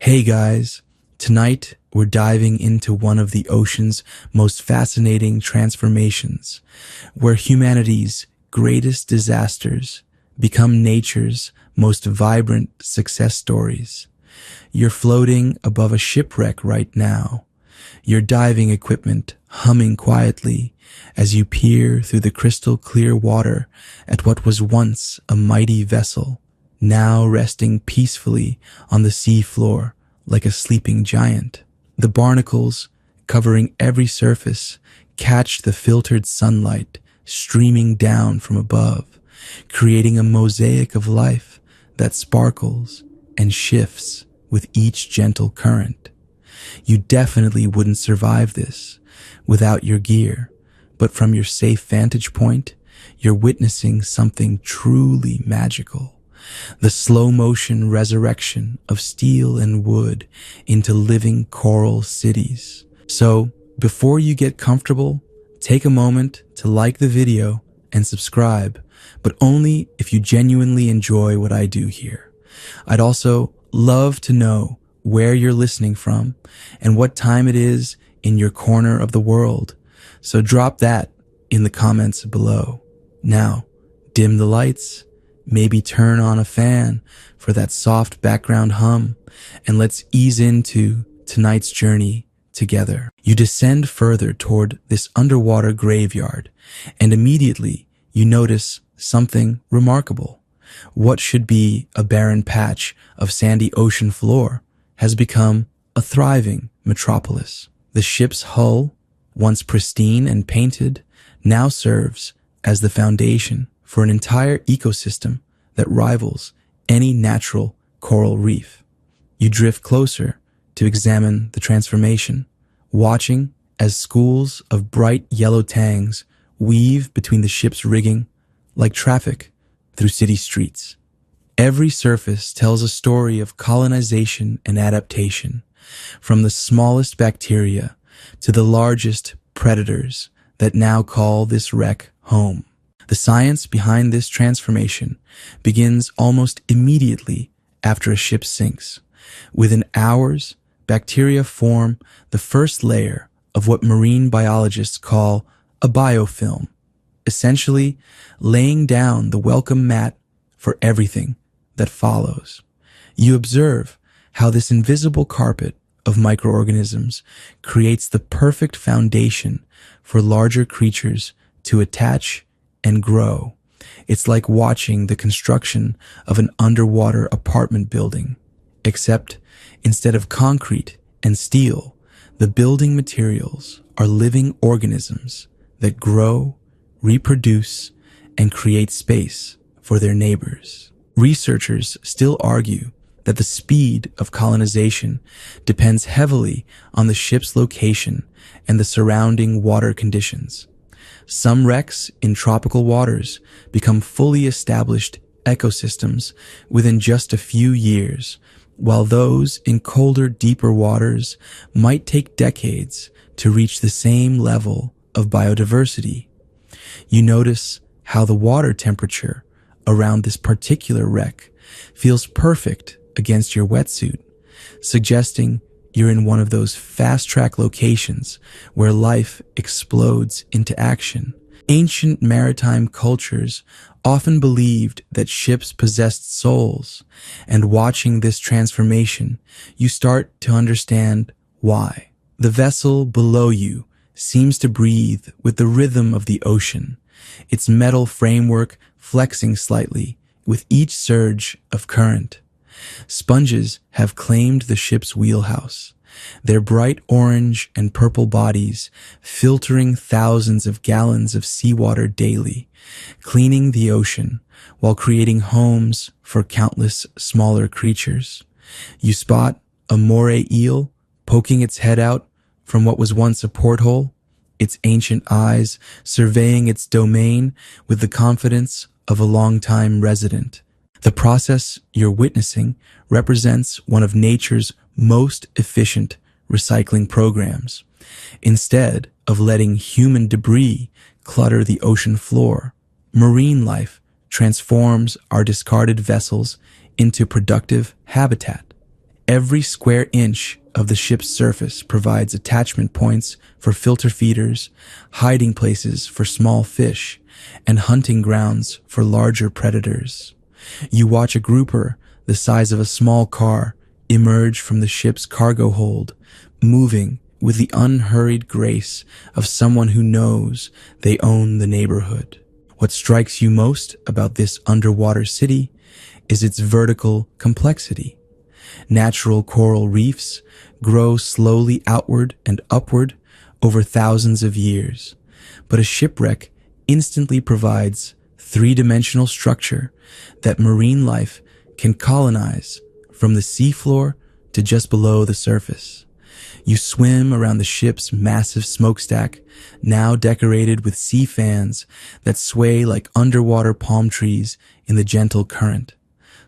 Hey guys, tonight we're diving into one of the ocean's most fascinating transformations, where humanity's greatest disasters become nature's most vibrant success stories. You're floating above a shipwreck right now, your diving equipment humming quietly as you peer through the crystal clear water at what was once a mighty vessel, now resting peacefully on the sea floor like a sleeping giant. The barnacles, covering every surface, catch the filtered sunlight streaming down from above, creating a mosaic of life that sparkles and shifts with each gentle current. You definitely wouldn't survive this without your gear, but from your safe vantage point, you're witnessing something truly magical. The slow motion resurrection of steel and wood into living coral cities. So, before you get comfortable, take a moment to like the video and subscribe, but only if you genuinely enjoy what I do here. I'd also love to know where you're listening from and what time it is in your corner of the world. So drop that in the comments below. Now, dim the lights, maybe turn on a fan for that soft background hum, and let's ease into tonight's journey together. You descend further toward this underwater graveyard, and immediately you notice something remarkable. What should be a barren patch of sandy ocean floor has become a thriving metropolis. The ship's hull, once pristine and painted, now serves as the foundation for an entire ecosystem that rivals any natural coral reef. You drift closer to examine the transformation, watching as schools of bright yellow tangs weave between the ship's rigging like traffic through city streets. Every surface tells a story of colonization and adaptation, from the smallest bacteria to the largest predators that now call this wreck home. The science behind this transformation begins almost immediately after a ship sinks. Within hours, bacteria form the first layer of what marine biologists call a biofilm, essentially laying down the welcome mat for everything that follows. You observe how this invisible carpet of microorganisms creates the perfect foundation for larger creatures to attach and grow. It's like watching the construction of an underwater apartment building, except instead of concrete and steel, the building materials are living organisms that grow, reproduce, and create space for their neighbors. Researchers still argue that the speed of colonization depends heavily on the ship's location and the surrounding water conditions. Some wrecks in tropical waters become fully established ecosystems within just a few years, while those in colder, deeper waters might take decades to reach the same level of biodiversity. You notice how the water temperature around this particular wreck feels perfect against your wetsuit, suggesting you're in one of those fast-track locations where life explodes into action. Ancient maritime cultures often believed that ships possessed souls, and watching this transformation, you start to understand why. The vessel below you seems to breathe with the rhythm of the ocean, its metal framework flexing slightly with each surge of current. Sponges have claimed the ship's wheelhouse, their bright orange and purple bodies filtering thousands of gallons of seawater daily, cleaning the ocean while creating homes for countless smaller creatures. You spot a moray eel poking its head out from what was once a porthole, its ancient eyes surveying its domain with the confidence of a longtime resident. The process you're witnessing represents one of nature's most efficient recycling programs. Instead of letting human debris clutter the ocean floor, marine life transforms our discarded vessels into productive habitat. Every square inch of the ship's surface provides attachment points for filter feeders, hiding places for small fish, and hunting grounds for larger predators. You watch a grouper the size of a small car emerge from the ship's cargo hold, moving with the unhurried grace of someone who knows they own the neighborhood. What strikes you most about this underwater city is its vertical complexity. Natural coral reefs grow slowly outward and upward over thousands of years, but a shipwreck instantly provides three-dimensional structure that marine life can colonize from the seafloor to just below the surface. You swim around the ship's massive smokestack, now decorated with sea fans that sway like underwater palm trees in the gentle current.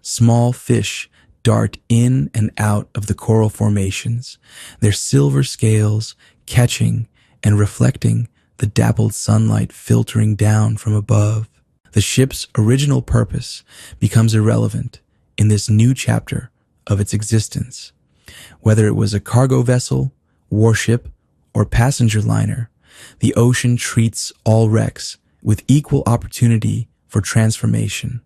Small fish dart in and out of the coral formations, their silver scales catching and reflecting the dappled sunlight filtering down from above. The ship's original purpose becomes irrelevant in this new chapter of its existence. Whether it was a cargo vessel, warship, or passenger liner, the ocean treats all wrecks with equal opportunity for transformation.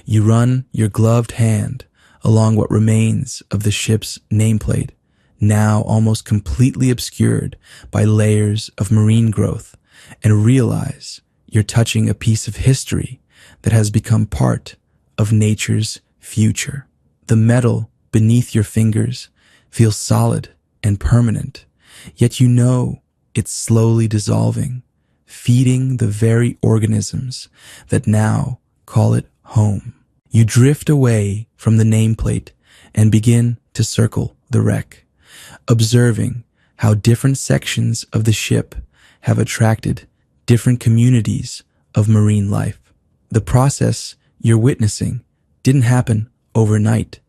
You run your gloved hand along what remains of the ship's nameplate, now almost completely obscured by layers of marine growth, and realize you're touching a piece of history that has become part of nature's future. The metal beneath your fingers feels solid and permanent, yet you know it's slowly dissolving, feeding the very organisms that now call it home. You drift away from the nameplate and begin to circle the wreck, observing how different sections of the ship have attracted different communities of marine life. The process you're witnessing didn't happen overnight,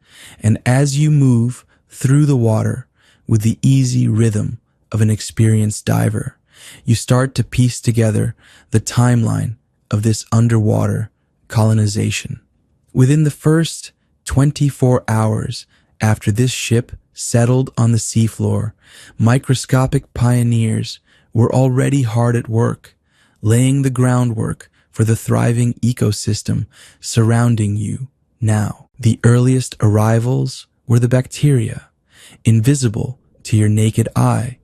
and as you move through the water with the easy rhythm of an experienced diver, you start to piece together the timeline of this underwater colonization. Within the first 24 hours after this ship settled on the seafloor, microscopic pioneers were already hard at work, laying the groundwork for the thriving ecosystem surrounding you now. The earliest arrivals were the bacteria, invisible to your naked eye,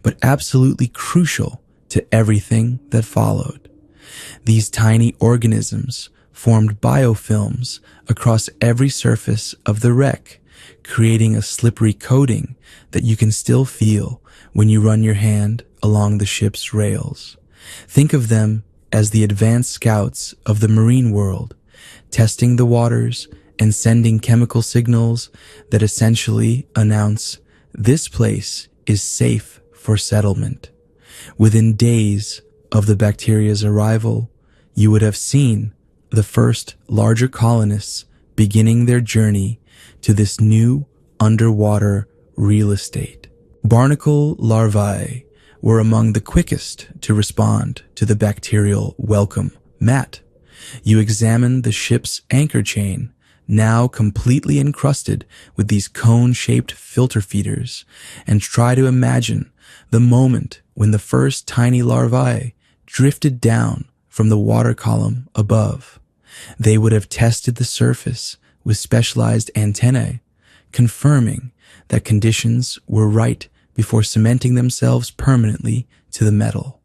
but absolutely crucial to everything that followed. These tiny organisms formed biofilms across every surface of the wreck, creating a slippery coating that you can still feel when you run your hand along the ship's rails. Think of them as the advanced scouts of the marine world, testing the waters and sending chemical signals that essentially announce this place is safe for settlement. Within days of the bacteria's arrival, you would have seen the first larger colonists beginning their journey to this new underwater real estate. Barnacle larvae were among the quickest to respond to the bacterial welcome mat. You examine the ship's anchor chain, now completely encrusted with these cone-shaped filter feeders, and try to imagine the moment when the first tiny larvae drifted down from the water column above. They would have tested the surface with specialized antennae, confirming that conditions were right before cementing themselves permanently to the metal.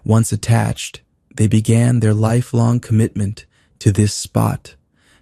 Once attached, they began their lifelong commitment to this spot,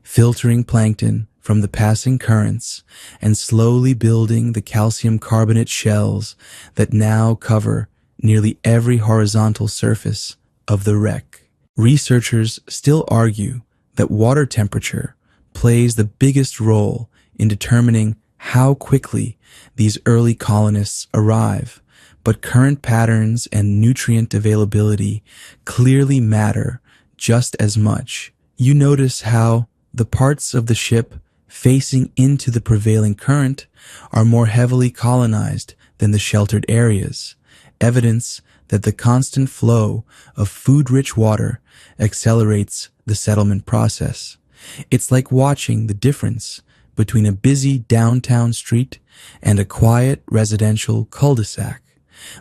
filtering plankton from the passing currents and slowly building the calcium carbonate shells that now cover nearly every horizontal surface of the wreck. Researchers still argue that water temperature plays the biggest role in determining how quickly these early colonists arrive, but current patterns and nutrient availability clearly matter just as much. You notice how the parts of the ship facing into the prevailing current are more heavily colonized than the sheltered areas, evidence that the constant flow of food-rich water accelerates the settlement process. It's like watching the difference between a busy downtown street and a quiet residential cul-de-sac,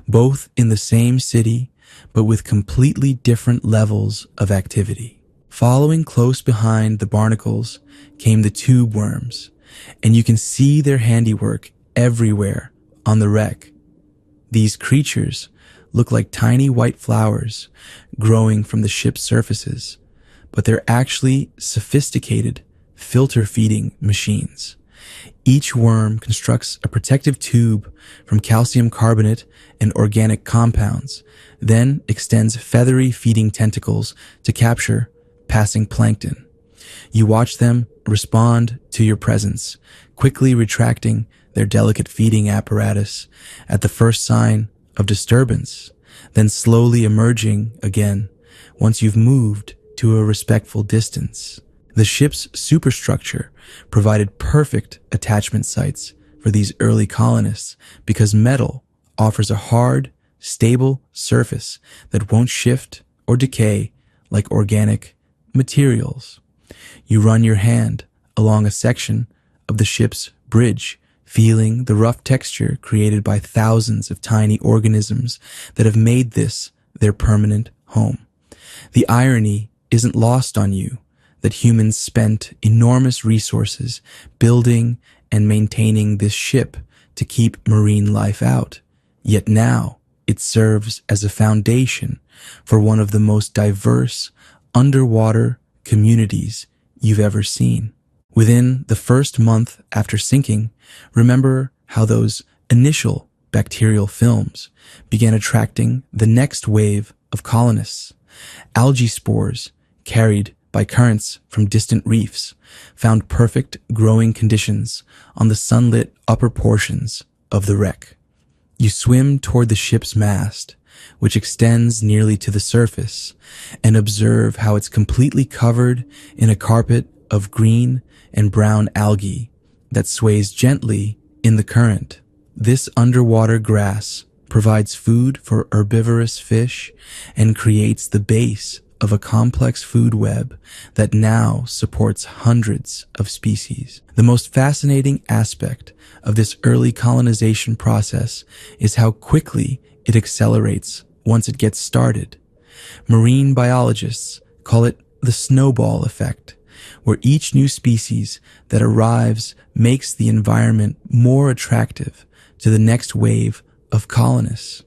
both in the same city, but with completely different levels of activity. Following close behind the barnacles came the tube worms, and you can see their handiwork everywhere on the wreck. These creatures look like tiny white flowers growing from the ship's surfaces, but they're actually sophisticated filter-feeding machines. Each worm constructs a protective tube from calcium carbonate and organic compounds, then extends feathery feeding tentacles to capture passing plankton. You watch them respond to your presence, quickly retracting their delicate feeding apparatus at the first sign of disturbance, then slowly emerging again once you've moved to a respectful distance. The ship's superstructure provided perfect attachment sites for these early colonists because metal offers a hard, stable surface that won't shift or decay like organic materials. You run your hand along a section of the ship's bridge, feeling the rough texture created by thousands of tiny organisms that have made this their permanent home. The irony isn't lost on you that humans spent enormous resources building and maintaining this ship to keep marine life out. Yet now it serves as a foundation for one of the most diverse underwater communities you've ever seen. Within the first month after sinking, remember how those initial bacterial films began attracting the next wave of colonists. Algae spores carried by currents from distant reefs found perfect growing conditions on the sunlit upper portions of the wreck. You swim toward the ship's mast, which extends nearly to the surface, and observe how it's completely covered in a carpet of green and brown algae that sways gently in the current. This underwater grass provides food for herbivorous fish and creates the base of a complex food web that now supports hundreds of species. The most fascinating aspect of this early colonization process is how quickly it accelerates once it gets started. Marine biologists call it the snowball effect, where each new species that arrives makes the environment more attractive to the next wave of colonists.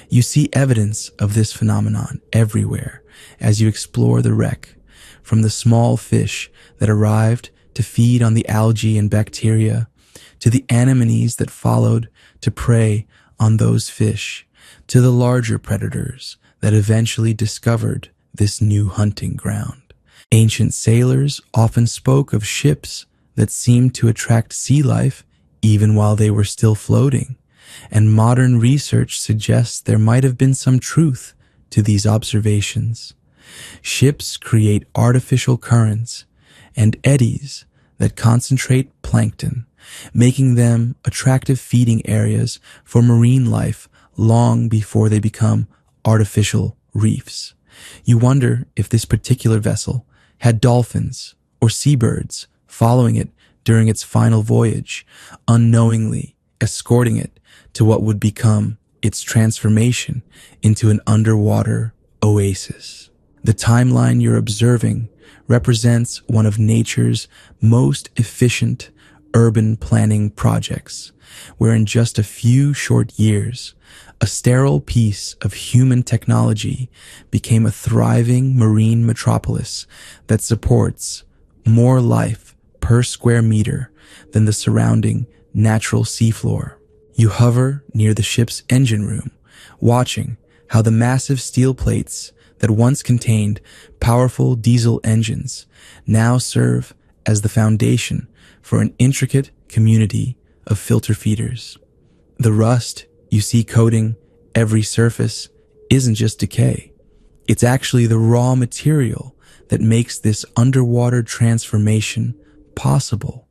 You see evidence of this phenomenon everywhere as you explore the wreck, from the small fish that arrived to feed on the algae and bacteria, to the anemones that followed to prey on those fish, to the larger predators that eventually discovered this new hunting ground. Ancient sailors often spoke of ships that seemed to attract sea life even while they were still floating, and modern research suggests there might have been some truth to these observations. Ships create artificial currents and eddies that concentrate plankton, making them attractive feeding areas for marine life long before they become artificial reefs. You wonder if this particular vessel had dolphins or seabirds following it during its final voyage, unknowingly escorting it to what would become its transformation into an underwater oasis. The timeline you're observing represents one of nature's most efficient urban planning projects, where in just a few short years, a sterile piece of human technology became a thriving marine metropolis that supports more life per square meter than the surrounding natural seafloor. You hover near the ship's engine room, watching how the massive steel plates that once contained powerful diesel engines now serve as the foundation for an intricate community of filter feeders. The rust you see coating every surface isn't just decay. It's actually the raw material that makes this underwater transformation possible.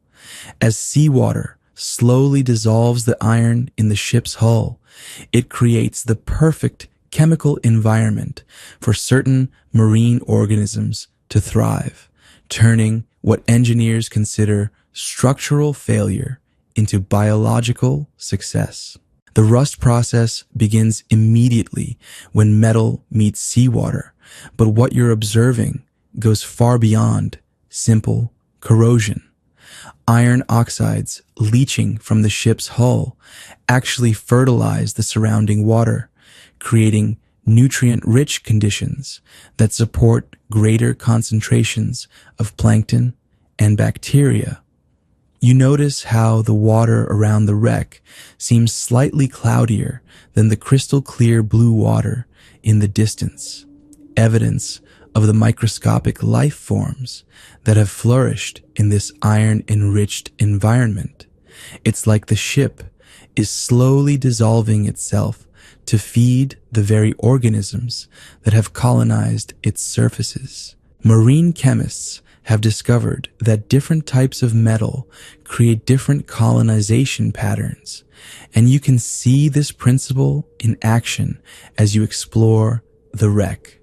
As seawater slowly dissolves the iron in the ship's hull, it creates the perfect chemical environment for certain marine organisms to thrive, turning what engineers consider structural failure into biological success. The rust process begins immediately when metal meets seawater, but what you're observing goes far beyond simple corrosion. Iron oxides leaching from the ship's hull actually fertilize the surrounding water, creating nutrient-rich conditions that support greater concentrations of plankton and bacteria. You notice how the water around the wreck seems slightly cloudier than the crystal clear blue water in the distance, evidence of the microscopic life forms that have flourished in this iron-enriched environment. It's like the ship is slowly dissolving itself to feed the very organisms that have colonized its surfaces. Marine chemists have discovered that different types of metal create different colonization patterns, and you can see this principle in action as you explore the wreck.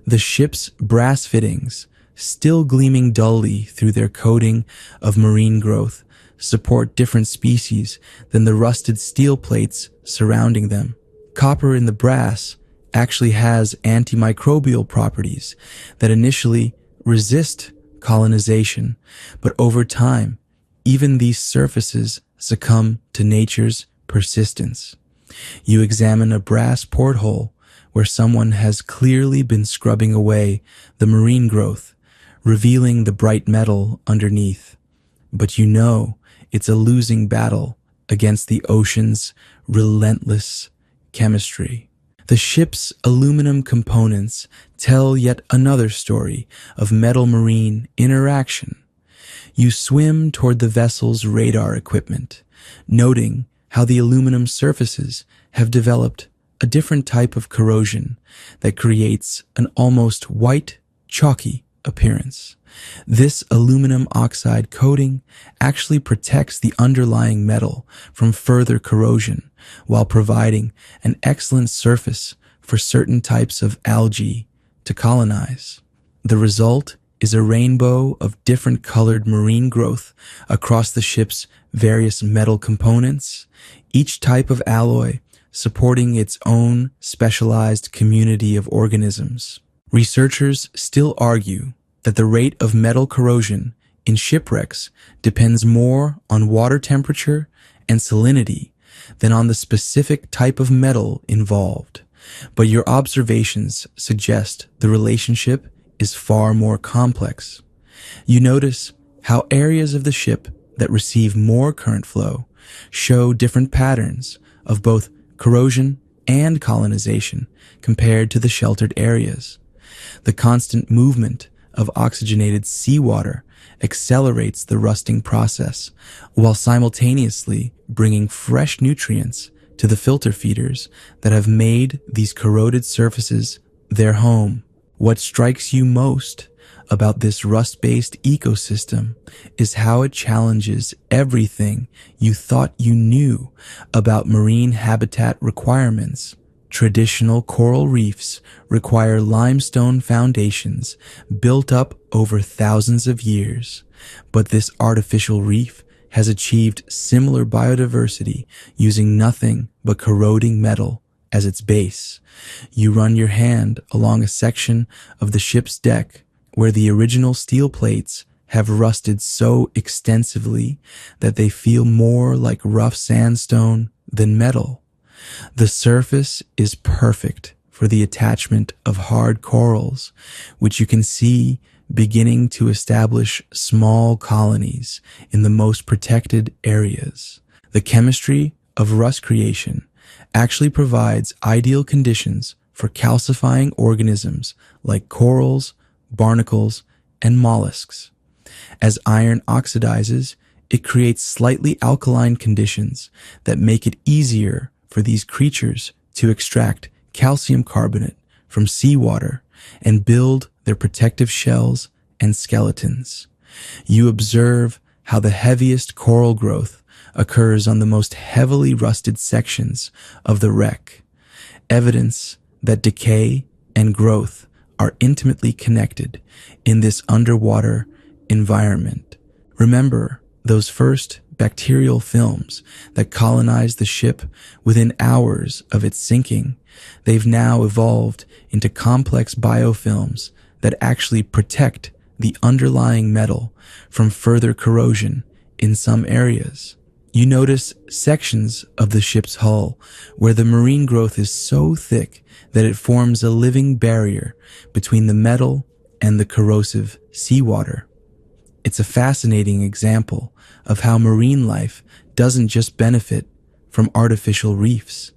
The ship's brass fittings, still gleaming dully through their coating of marine growth, support different species than the rusted steel plates surrounding them. Copper in the brass actually has antimicrobial properties that initially resist colonization, but over time, even these surfaces succumb to nature's persistence. You examine a brass porthole where someone has clearly been scrubbing away the marine growth, revealing the bright metal underneath. But you know it's a losing battle against the ocean's relentless chemistry. The ship's aluminum components tell yet another story of metal-marine interaction. You swim toward the vessel's radar equipment, noting how the aluminum surfaces have developed a different type of corrosion that creates an almost white, chalky appearance. This aluminum oxide coating actually protects the underlying metal from further corrosion while providing an excellent surface for certain types of algae to colonize. The result is a rainbow of different colored marine growth across the ship's various metal components, each type of alloy supporting its own specialized community of organisms. Researchers still argue that the rate of metal corrosion in shipwrecks depends more on water temperature and salinity than on the specific type of metal involved. But your observations suggest the relationship is far more complex. You notice how areas of the ship that receive more current flow show different patterns of both corrosion and colonization compared to the sheltered areas. The constant movement of oxygenated seawater accelerates the rusting process while simultaneously bringing fresh nutrients to the filter feeders that have made these corroded surfaces their home. What strikes you most about this rust-based ecosystem is how it challenges everything you thought you knew about marine habitat requirements. Traditional coral reefs require limestone foundations built up over thousands of years, but this artificial reef has achieved similar biodiversity using nothing but corroding metal as its base. You run your hand along a section of the ship's deck where the original steel plates have rusted so extensively that they feel more like rough sandstone than metal. The surface is perfect for the attachment of hard corals, which you can see beginning to establish small colonies in the most protected areas. The chemistry of rust creation actually provides ideal conditions for calcifying organisms like corals, barnacles, and mollusks. As iron oxidizes, it creates slightly alkaline conditions that make it easier for these creatures to extract calcium carbonate from seawater and build their protective shells and skeletons. You observe how the heaviest coral growth occurs on the most heavily rusted sections of the wreck, evidence that decay and growth are intimately connected in this underwater environment. Remember Those first bacterial films that colonized the ship within hours of its sinking, they've now evolved into complex biofilms that actually protect the underlying metal from further corrosion in some areas. You notice sections of the ship's hull where the marine growth is so thick that it forms a living barrier between the metal and the corrosive seawater. It's a fascinating example of how marine life doesn't just benefit from artificial reefs.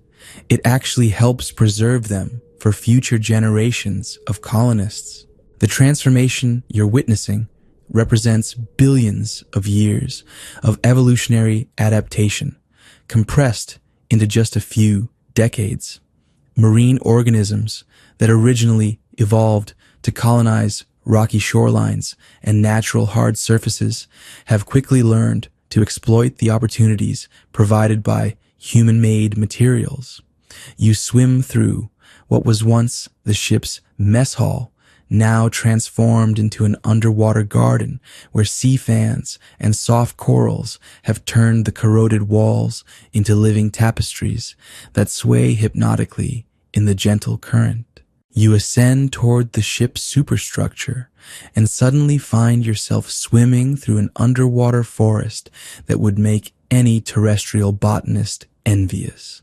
It actually helps preserve them for future generations of colonists. The transformation you're witnessing represents billions of years of evolutionary adaptation, compressed into just a few decades. Marine organisms that originally evolved to colonize rocky shorelines and natural hard surfaces have quickly learned to exploit the opportunities provided by human-made materials. You swim through what was once the ship's mess hall, now transformed into an underwater garden where sea fans and soft corals have turned the corroded walls into living tapestries that sway hypnotically in the gentle current. You ascend toward the ship's superstructure and suddenly find yourself swimming through an underwater forest that would make any terrestrial botanist envious.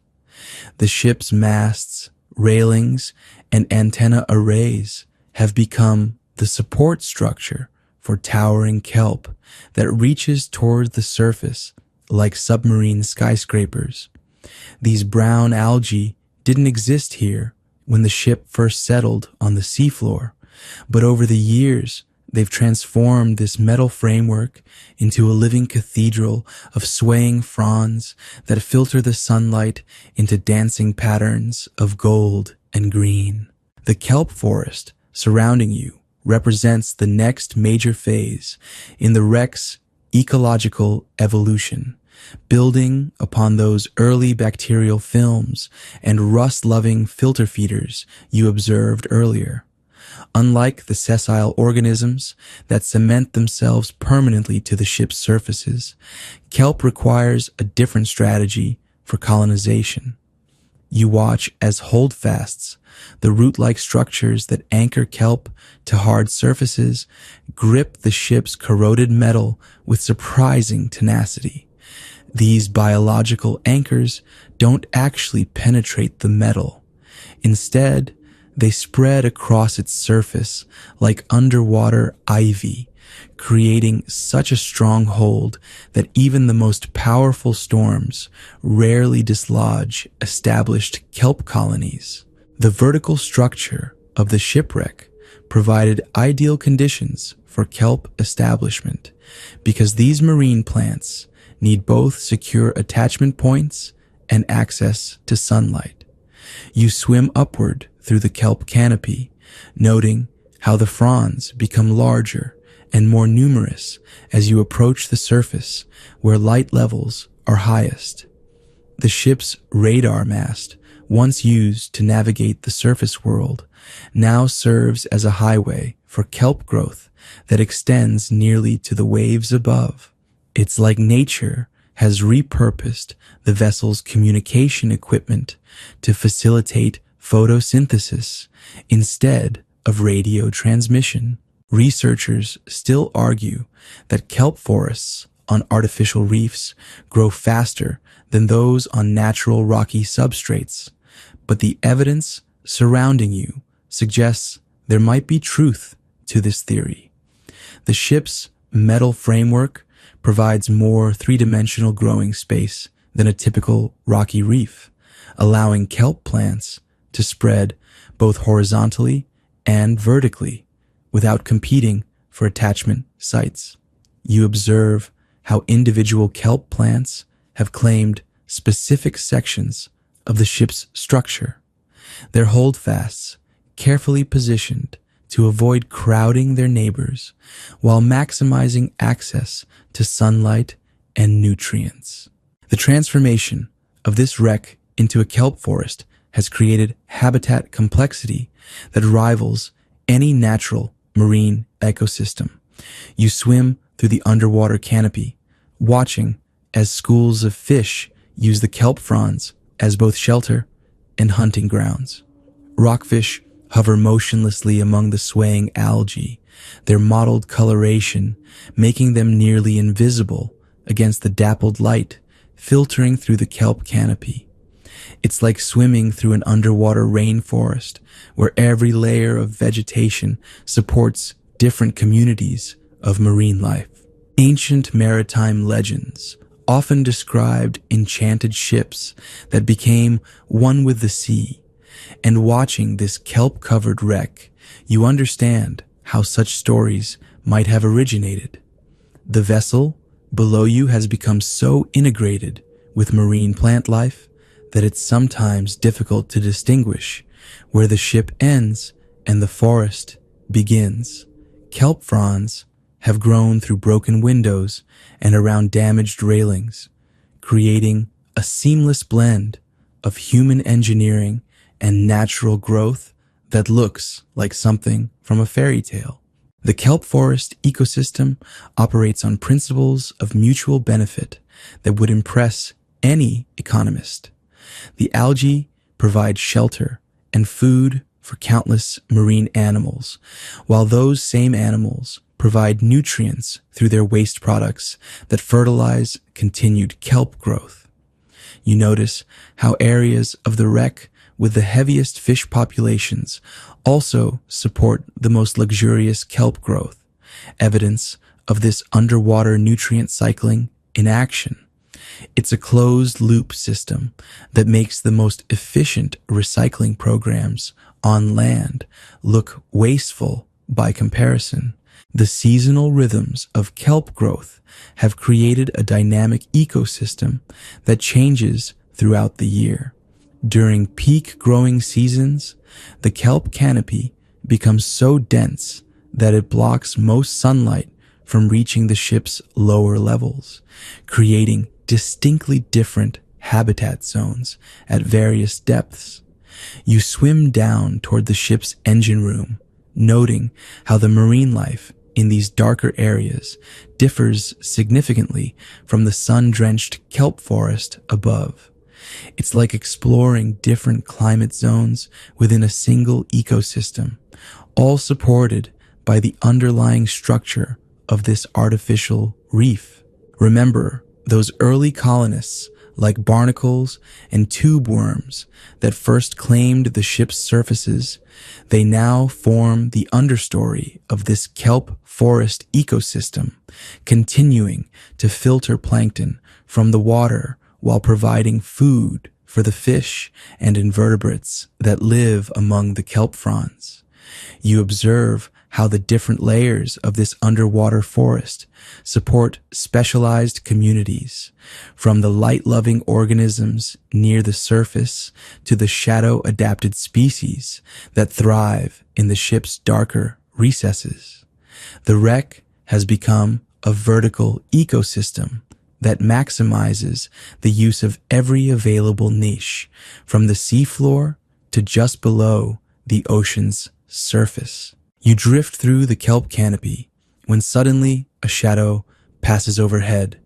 The ship's masts, railings, and antenna arrays have become the support structure for towering kelp that reaches toward the surface like submarine skyscrapers. These brown algae didn't exist here when the ship first settled on the seafloor, but over the years, they've transformed this metal framework into a living cathedral of swaying fronds that filter the sunlight into dancing patterns of gold and green. The kelp forest surrounding you represents the next major phase in the wreck's ecological evolution, building upon those early bacterial films and rust-loving filter feeders you observed earlier. Unlike the sessile organisms that cement themselves permanently to the ship's surfaces, kelp requires a different strategy for colonization. You watch as holdfasts, the root-like structures that anchor kelp to hard surfaces, grip the ship's corroded metal with surprising tenacity. These biological anchors don't actually penetrate the metal. Instead, they spread across its surface like underwater ivy, creating such a strong hold that even the most powerful storms rarely dislodge established kelp colonies. The vertical structure of the shipwreck provided ideal conditions for kelp establishment because these marine plants need both secure attachment points and access to sunlight. You swim upward through the kelp canopy, noting how the fronds become larger and more numerous as you approach the surface where light levels are highest. The ship's radar mast, once used to navigate the surface world, now serves as a highway for kelp growth that extends nearly to the waves above. It's like nature has repurposed the vessel's communication equipment to facilitate photosynthesis instead of radio transmission. Researchers still argue that kelp forests on artificial reefs grow faster than those on natural rocky substrates, but the evidence surrounding you suggests there might be truth to this theory. The ship's metal framework provides more three-dimensional growing space than a typical rocky reef, allowing kelp plants to spread both horizontally and vertically without competing for attachment sites. You observe how individual kelp plants have claimed specific sections of the ship's structure, their holdfasts carefully positioned to avoid crowding their neighbors while maximizing access to sunlight and nutrients. The transformation of this wreck into a kelp forest has created habitat complexity that rivals any natural marine ecosystem. You swim through the underwater canopy, watching as schools of fish use the kelp fronds as both shelter and hunting grounds. Rockfish hover motionlessly among the swaying algae, their mottled coloration making them nearly invisible against the dappled light filtering through the kelp canopy. It's like swimming through an underwater rainforest where every layer of vegetation supports different communities of marine life. Ancient maritime legends often described enchanted ships that became one with the sea, and watching this kelp-covered wreck, you understand how such stories might have originated. The vessel below you has become so integrated with marine plant life that it's sometimes difficult to distinguish where the ship ends and the forest begins. Kelp fronds have grown through broken windows and around damaged railings, creating a seamless blend of human engineering and natural growth that looks like something from a fairy tale. The kelp forest ecosystem operates on principles of mutual benefit that would impress any economist. The algae provide shelter and food for countless marine animals, while those same animals provide nutrients through their waste products that fertilize continued kelp growth. You notice how areas of the wreck with the heaviest fish populations also support the most luxurious kelp growth, evidence of this underwater nutrient cycling in action. It's a closed-loop system that makes the most efficient recycling programs on land look wasteful by comparison. The seasonal rhythms of kelp growth have created a dynamic ecosystem that changes throughout the year. During peak growing seasons, the kelp canopy becomes so dense that it blocks most sunlight from reaching the ship's lower levels, creating distinctly different habitat zones at various depths. You swim down toward the ship's engine room, noting how the marine life in these darker areas differs significantly from the sun-drenched kelp forest above. It's like exploring different climate zones within a single ecosystem, all supported by the underlying structure of this artificial reef. Remember those early colonists like barnacles and tube worms that first claimed the ship's surfaces? They now form the understory of this kelp forest ecosystem, continuing to filter plankton from the water while providing food for the fish and invertebrates that live among the kelp fronds. You observe how the different layers of this underwater forest support specialized communities, from the light-loving organisms near the surface to the shadow-adapted species that thrive in the ship's darker recesses. The wreck has become a vertical ecosystem that maximizes the use of every available niche, from the seafloor to just below the ocean's surface. You drift through the kelp canopy when suddenly a shadow passes overhead,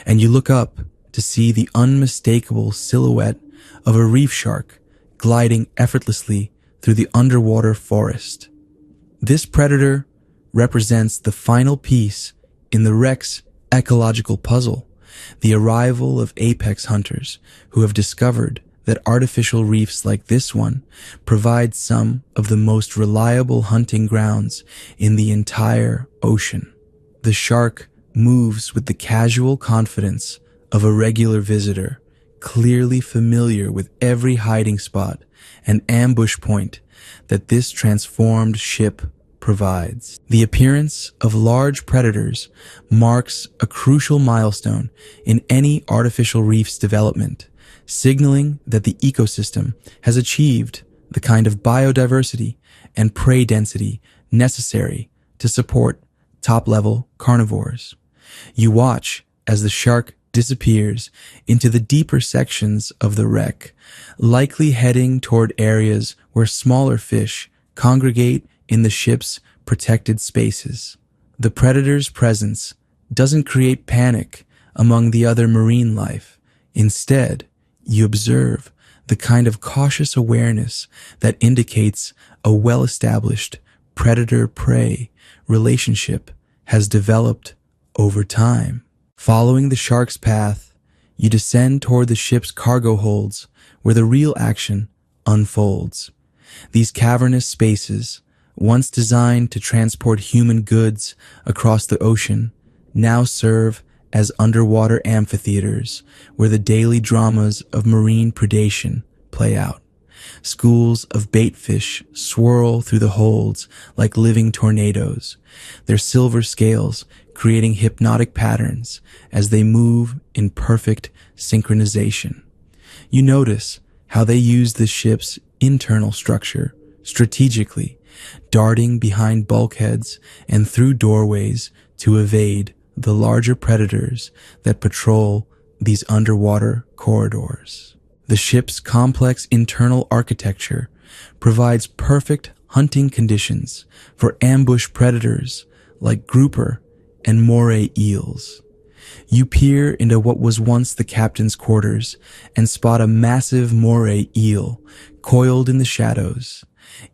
and you look up to see the unmistakable silhouette of a reef shark gliding effortlessly through the underwater forest. This predator represents the final piece in the wreck's ecological puzzle, the arrival of apex hunters who have discovered that artificial reefs like this one provide some of the most reliable hunting grounds in the entire ocean. The shark moves with the casual confidence of a regular visitor, clearly familiar with every hiding spot and ambush point that this transformed ship provides. The appearance of large predators marks a crucial milestone in any artificial reef's development, signaling that the ecosystem has achieved the kind of biodiversity and prey density necessary to support top-level carnivores. You watch as the shark disappears into the deeper sections of the wreck, likely heading toward areas where smaller fish congregate in the ship's protected spaces. The predator's presence doesn't create panic among the other marine life. Instead, you observe the kind of cautious awareness that indicates a well-established predator-prey relationship has developed over time. Following the shark's path, you descend toward the ship's cargo holds where the real action unfolds. These cavernous spaces, once designed to transport human goods across the ocean, now serve as underwater amphitheaters where the daily dramas of marine predation play out. Schools of baitfish swirl through the holds like living tornadoes, their silver scales creating hypnotic patterns as they move in perfect synchronization. You notice how they use the ship's internal structure strategically, darting behind bulkheads and through doorways to evade the larger predators that patrol these underwater corridors. The ship's complex internal architecture provides perfect hunting conditions for ambush predators like grouper and moray eels. You peer into what was once the captain's quarters and spot a massive moray eel coiled in the shadows,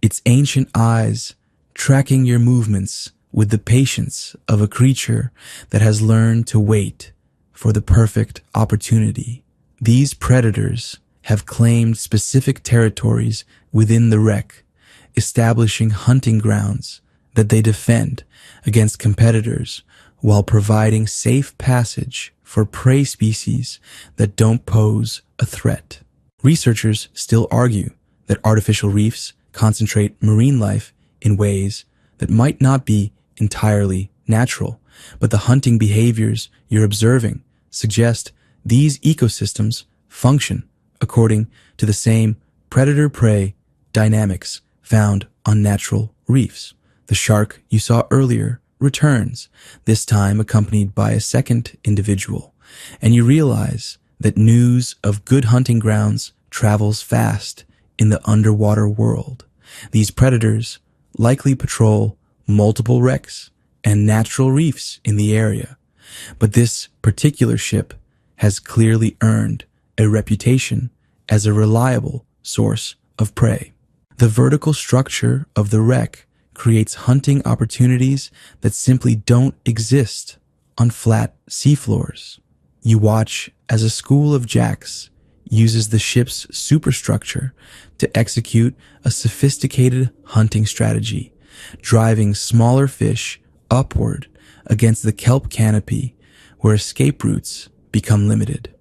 its ancient eyes tracking your movements with the patience of a creature that has learned to wait for the perfect opportunity. These predators have claimed specific territories within the wreck, establishing hunting grounds that they defend against competitors while providing safe passage for prey species that don't pose a threat. Researchers still argue that artificial reefs concentrate marine life in ways that might not be entirely natural, but the hunting behaviors you're observing suggest these ecosystems function according to the same predator-prey dynamics found on natural reefs. The shark you saw earlier returns, this time accompanied by a second individual, and you realize that news of good hunting grounds travels fast in the underwater world. These predators likely patrol multiple wrecks and natural reefs in the area, but this particular ship has clearly earned a reputation as a reliable source of prey. The vertical structure of the wreck creates hunting opportunities that simply don't exist on flat seafloors. You watch as a school of jacks uses the ship's superstructure to execute a sophisticated hunting strategy, driving smaller fish upward against the kelp canopy where escape routes become limited.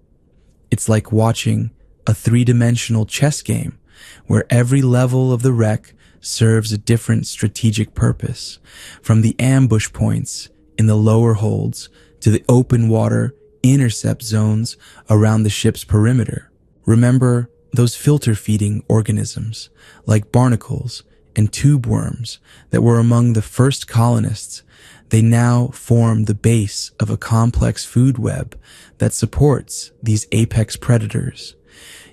It's like watching a three-dimensional chess game where every level of the wreck serves a different strategic purpose, from the ambush points in the lower holds to the open water intercept zones around the ship's perimeter. Remember those filter-feeding organisms like barnacles and tube worms that were among the first colonists? They now form the base of a complex food web that supports these apex predators.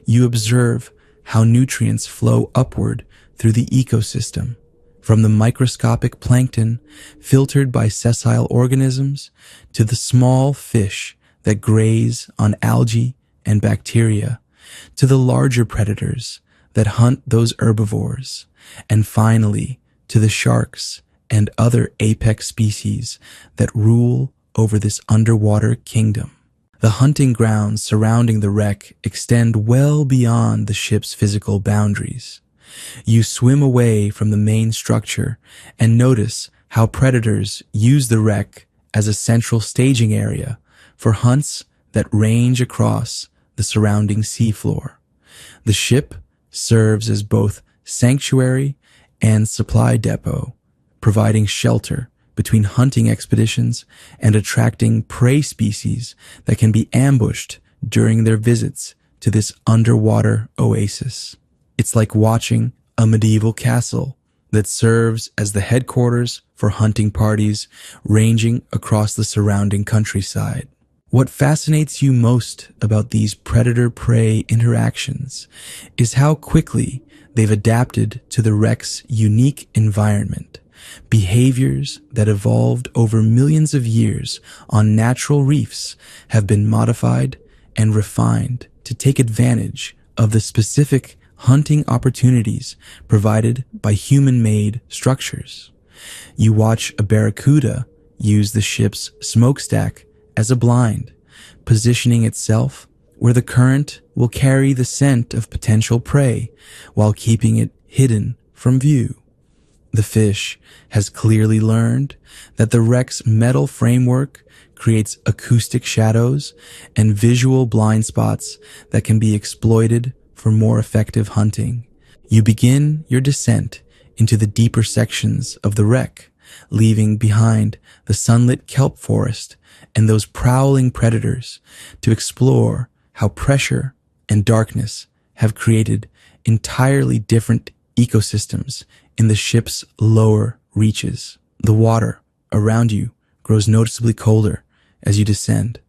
You observe how nutrients flow upward through the ecosystem, from the microscopic plankton filtered by sessile organisms to the small fish that graze on algae and bacteria, to the larger predators that hunt those herbivores, and finally to the sharks and other apex species that rule over this underwater kingdom. The hunting grounds surrounding the wreck extend well beyond the ship's physical boundaries. You swim away from the main structure and notice how predators use the wreck as a central staging area for hunts that range across the surrounding seafloor. The ship serves as both sanctuary and supply depot, providing shelter between hunting expeditions and attracting prey species that can be ambushed during their visits to this underwater oasis. It's like watching a medieval castle that serves as the headquarters for hunting parties ranging across the surrounding countryside. What fascinates you most about these predator-prey interactions is how quickly they've adapted to the wreck's unique environment. Behaviors that evolved over millions of years on natural reefs have been modified and refined to take advantage of the specific hunting opportunities provided by human-made structures. You watch a barracuda use the ship's smokestack as a blind, positioning itself where the current will carry the scent of potential prey while keeping it hidden from view. The fish has clearly learned that the wreck's metal framework creates acoustic shadows and visual blind spots that can be exploited for more effective hunting. You begin your descent into the deeper sections of the wreck, leaving behind the sunlit kelp forest and those prowling predators to explore how pressure and darkness have created entirely different ecosystems in the ship's lower reaches. The water around you grows noticeably colder as you descend,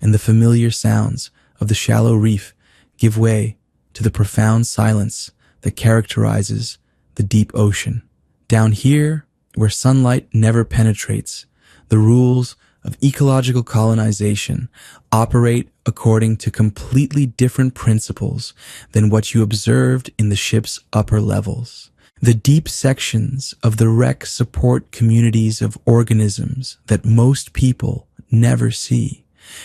and the familiar sounds of the shallow reef give way to the profound silence that characterizes the deep ocean. Down here, where sunlight never penetrates, the rules of ecological colonization operate according to completely different principles than what you observed in the ship's upper levels. The deep sections of the wreck support communities of organisms that most people never see,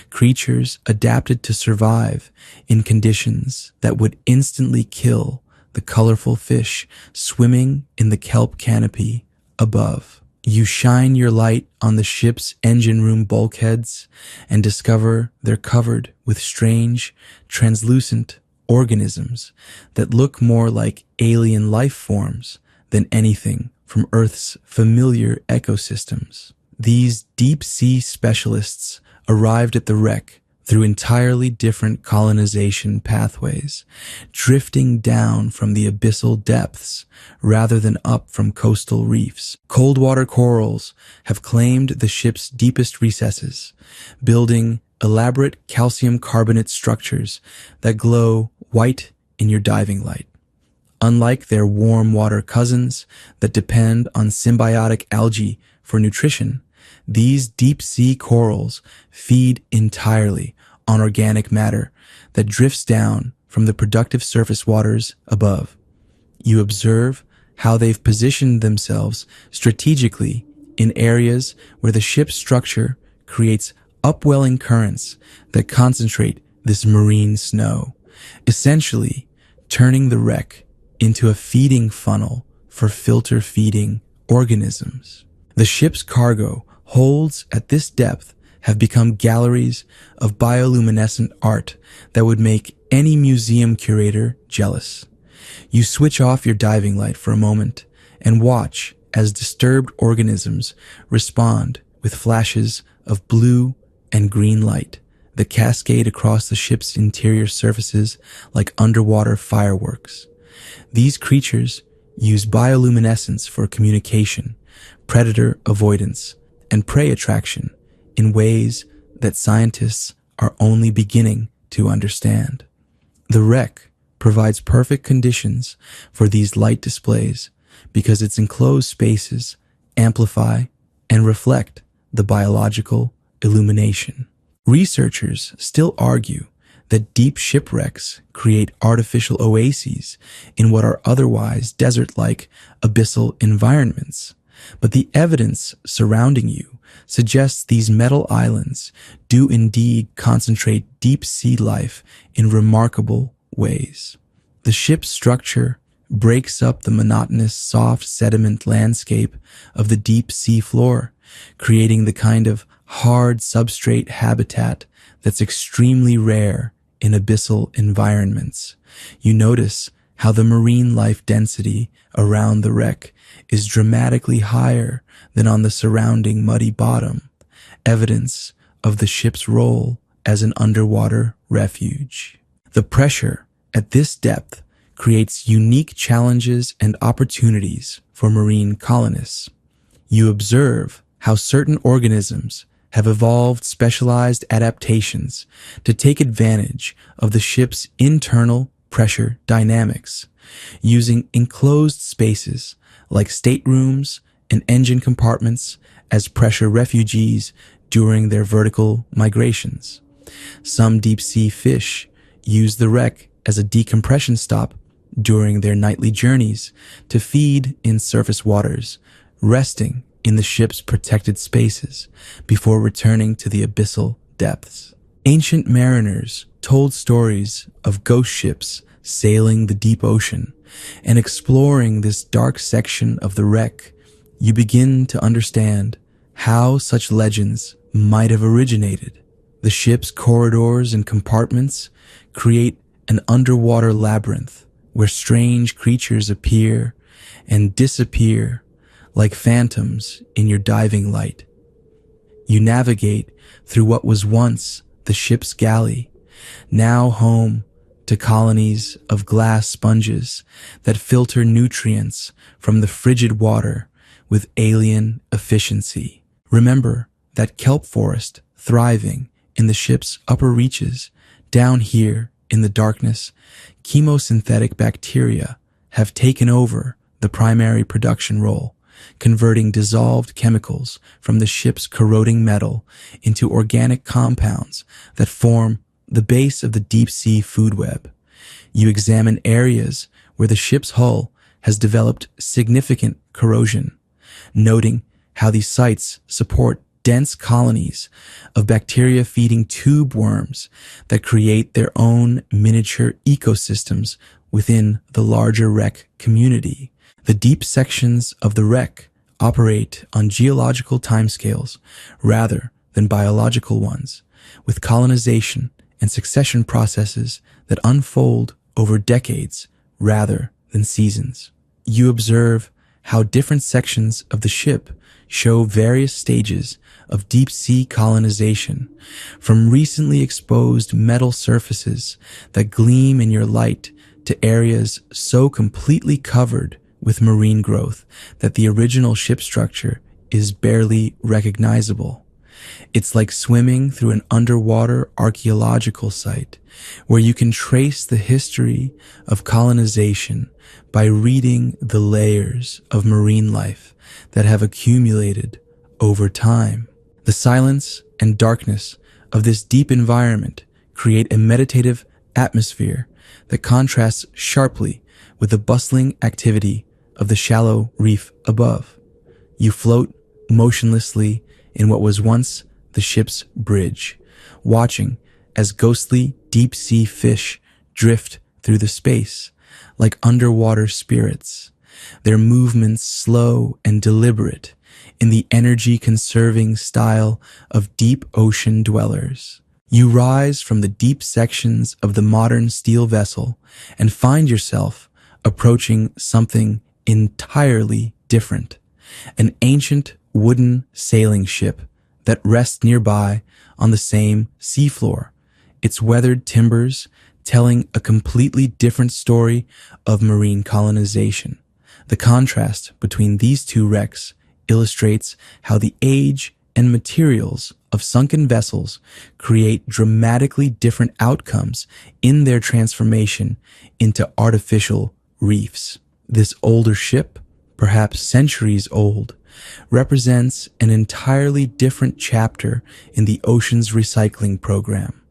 creatures adapted to survive in conditions that would instantly kill the colorful fish swimming in the kelp canopy above. You shine your light on the ship's engine room bulkheads and discover they're covered with strange, translucent organisms that look more like alien life forms than anything from Earth's familiar ecosystems. These deep-sea specialists arrived at the wreck through entirely different colonization pathways, drifting down from the abyssal depths rather than up from coastal reefs. Cold water corals have claimed the ship's deepest recesses, building elaborate calcium carbonate structures that glow white in your diving light. Unlike their warm water cousins that depend on symbiotic algae for nutrition, these deep-sea corals feed entirely on organic matter that drifts down from the productive surface waters above. You observe how they've positioned themselves strategically in areas where the ship's structure creates upwelling currents that concentrate this marine snow, essentially turning the wreck into a feeding funnel for filter-feeding organisms. The ship's cargo holds at this depth have become galleries of bioluminescent art that would make any museum curator jealous. You switch off your diving light for a moment and watch as disturbed organisms respond with flashes of blue and green light that cascade across the ship's interior surfaces like underwater fireworks. These creatures use bioluminescence for communication, predator avoidance, and prey attraction in ways that scientists are only beginning to understand. The wreck provides perfect conditions for these light displays because its enclosed spaces amplify and reflect the biological illumination. Researchers still argue that deep shipwrecks create artificial oases in what are otherwise desert-like abyssal environments, but the evidence surrounding you suggests these metal islands do indeed concentrate deep-sea life in remarkable ways. The ship's structure breaks up the monotonous soft sediment landscape of the deep sea floor, creating the kind of hard substrate habitat that's extremely rare in abyssal environments. You notice how the marine life density around the wreck is dramatically higher than on the surrounding muddy bottom, evidence of the ship's role as an underwater refuge. The pressure at this depth creates unique challenges and opportunities for marine colonists. You observe how certain organisms have evolved specialized adaptations to take advantage of the ship's internal pressure dynamics, using enclosed spaces like staterooms and engine compartments as pressure refugees during their vertical migrations. Some deep-sea fish use the wreck as a decompression stop during their nightly journeys to feed in surface waters, resting in the ship's protected spaces before returning to the abyssal depths. Ancient mariners told stories of ghost ships sailing the deep ocean, and exploring this dark section of the wreck, you begin to understand how such legends might have originated. The ship's corridors and compartments create an underwater labyrinth where strange creatures appear and disappear like phantoms in your diving light. You navigate through what was once the ship's galley, now home to colonies of glass sponges that filter nutrients from the frigid water with alien efficiency. Remember that kelp forest thriving in the ship's upper reaches. Down here in the darkness, chemosynthetic bacteria have taken over the primary production role, converting dissolved chemicals from the ship's corroding metal into organic compounds that form the base of the deep-sea food web. You examine areas where the ship's hull has developed significant corrosion, noting how these sites support dense colonies of bacteria-feeding tube worms that create their own miniature ecosystems within the larger wreck community. The deep sections of the wreck operate on geological timescales rather than biological ones, with colonization and succession processes that unfold over decades rather than seasons. You observe how different sections of the ship show various stages of deep-sea colonization, from recently exposed metal surfaces that gleam in your light to areas so completely covered with marine growth that the original ship structure is barely recognizable. It's like swimming through an underwater archaeological site where you can trace the history of colonization by reading the layers of marine life that have accumulated over time. The silence and darkness of this deep environment create a meditative atmosphere that contrasts sharply with the bustling activity of the shallow reef above. You float motionlessly in what was once the ship's bridge, watching as ghostly deep-sea fish drift through the space like underwater spirits, their movements slow and deliberate in the energy-conserving style of deep ocean dwellers. You rise from the deep sections of the modern steel vessel and find yourself approaching something entirely different, an ancient wooden sailing ship that rests nearby on the same seafloor, its weathered timbers telling a completely different story of marine colonization. The contrast between these two wrecks illustrates how the age and materials of sunken vessels create dramatically different outcomes in their transformation into artificial reefs. This older ship, perhaps centuries old, represents an entirely different chapter in the ocean's recycling program,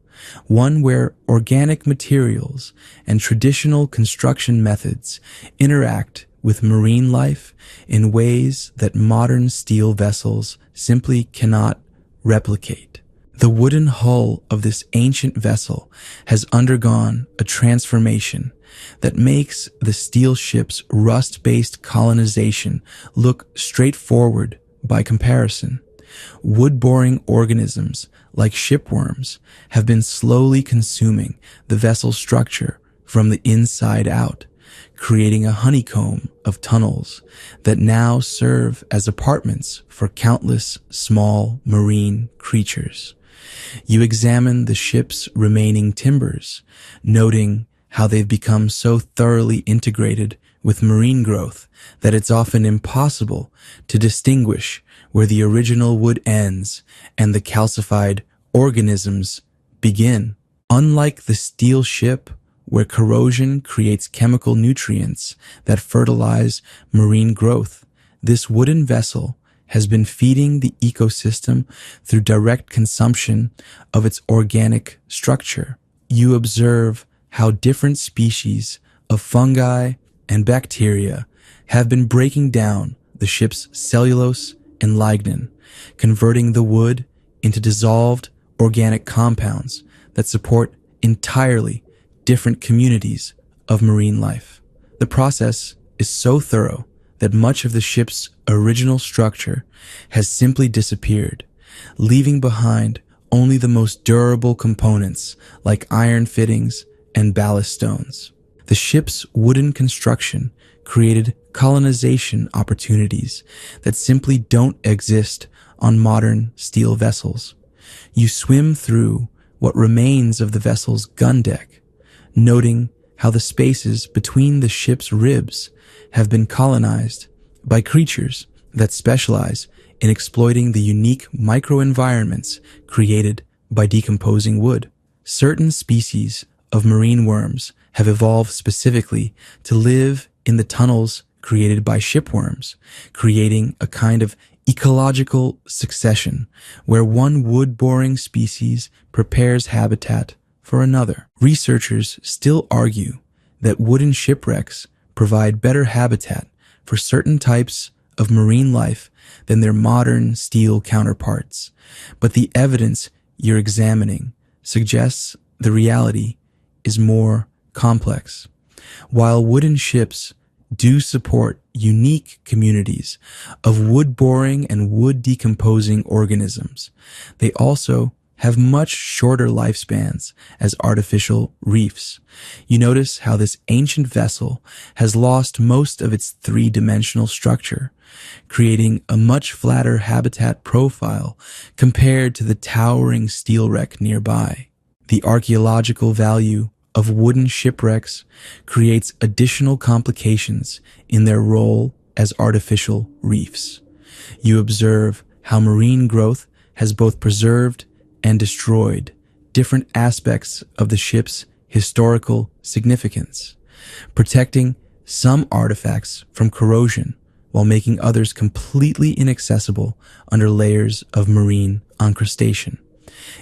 one where organic materials and traditional construction methods interact with marine life in ways that modern steel vessels simply cannot replicate. The wooden hull of this ancient vessel has undergone a transformation that makes the steel ship's rust-based colonization look straightforward by comparison. Wood-boring organisms like shipworms have been slowly consuming the vessel's structure from the inside out, creating a honeycomb of tunnels that now serve as apartments for countless small marine creatures. You examine the ship's remaining timbers, noting how they've become so thoroughly integrated with marine growth that it's often impossible to distinguish where the original wood ends and the calcified organisms begin. Unlike the steel ship, where corrosion creates chemical nutrients that fertilize marine growth, This wooden vessel has been feeding the ecosystem through direct consumption of its organic structure. You observe how different species of fungi and bacteria have been breaking down the ship's cellulose and lignin, converting the wood into dissolved organic compounds that support entirely different communities of marine life. The process is so thorough that much of the ship's original structure has simply disappeared, leaving behind only the most durable components like iron fittings and ballast stones. The ship's wooden construction created colonization opportunities that simply don't exist on modern steel vessels. You swim through what remains of the vessel's gun deck, noting how the spaces between the ship's ribs have been colonized by creatures that specialize in exploiting the unique microenvironments created by decomposing wood. Certain species of marine worms have evolved specifically to live in the tunnels created by shipworms, creating a kind of ecological succession where one wood-boring species prepares habitat for another. Researchers still argue that wooden shipwrecks provide better habitat for certain types of marine life than their modern steel counterparts, but the evidence you're examining suggests the reality is more complex. While wooden ships do support unique communities of wood-boring and wood-decomposing organisms, they also have much shorter lifespans as artificial reefs. You notice how this ancient vessel has lost most of its three-dimensional structure, creating a much flatter habitat profile compared to the towering steel wreck nearby. The archaeological value of wooden shipwrecks creates additional complications in their role as artificial reefs. You observe how marine growth has both preserved and destroyed different aspects of the ship's historical significance, protecting some artifacts from corrosion while making others completely inaccessible under layers of marine encrustation.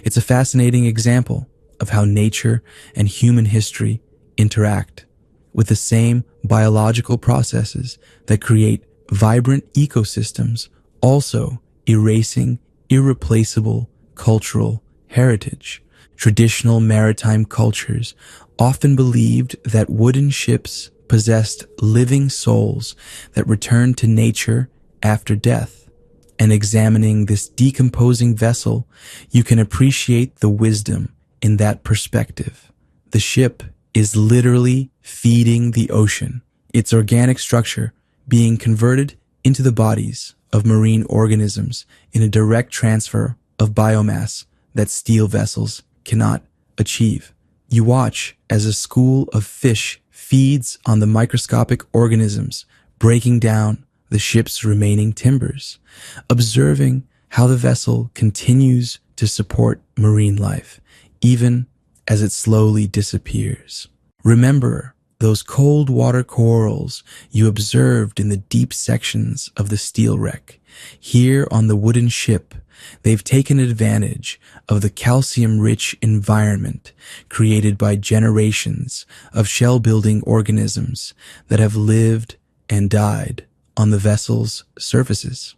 It's a fascinating example of how nature and human history interact with the same biological processes that create vibrant ecosystems, also erasing irreplaceable cultural heritage. Traditional maritime cultures often believed that wooden ships possessed living souls that returned to nature after death. And examining this decomposing vessel, you can appreciate the wisdom in that perspective. The ship is literally feeding the ocean, its organic structure being converted into the bodies of marine organisms in a direct transfer of biomass that steel vessels cannot achieve. You watch as a school of fish feeds on the microscopic organisms breaking down the ship's remaining timbers, observing how the vessel continues to support marine life, even as it slowly disappears. Remember those cold water corals you observed in the deep sections of the steel wreck. Here on the wooden ship, they've taken advantage of the calcium-rich environment created by generations of shell-building organisms that have lived and died on the vessel's surfaces.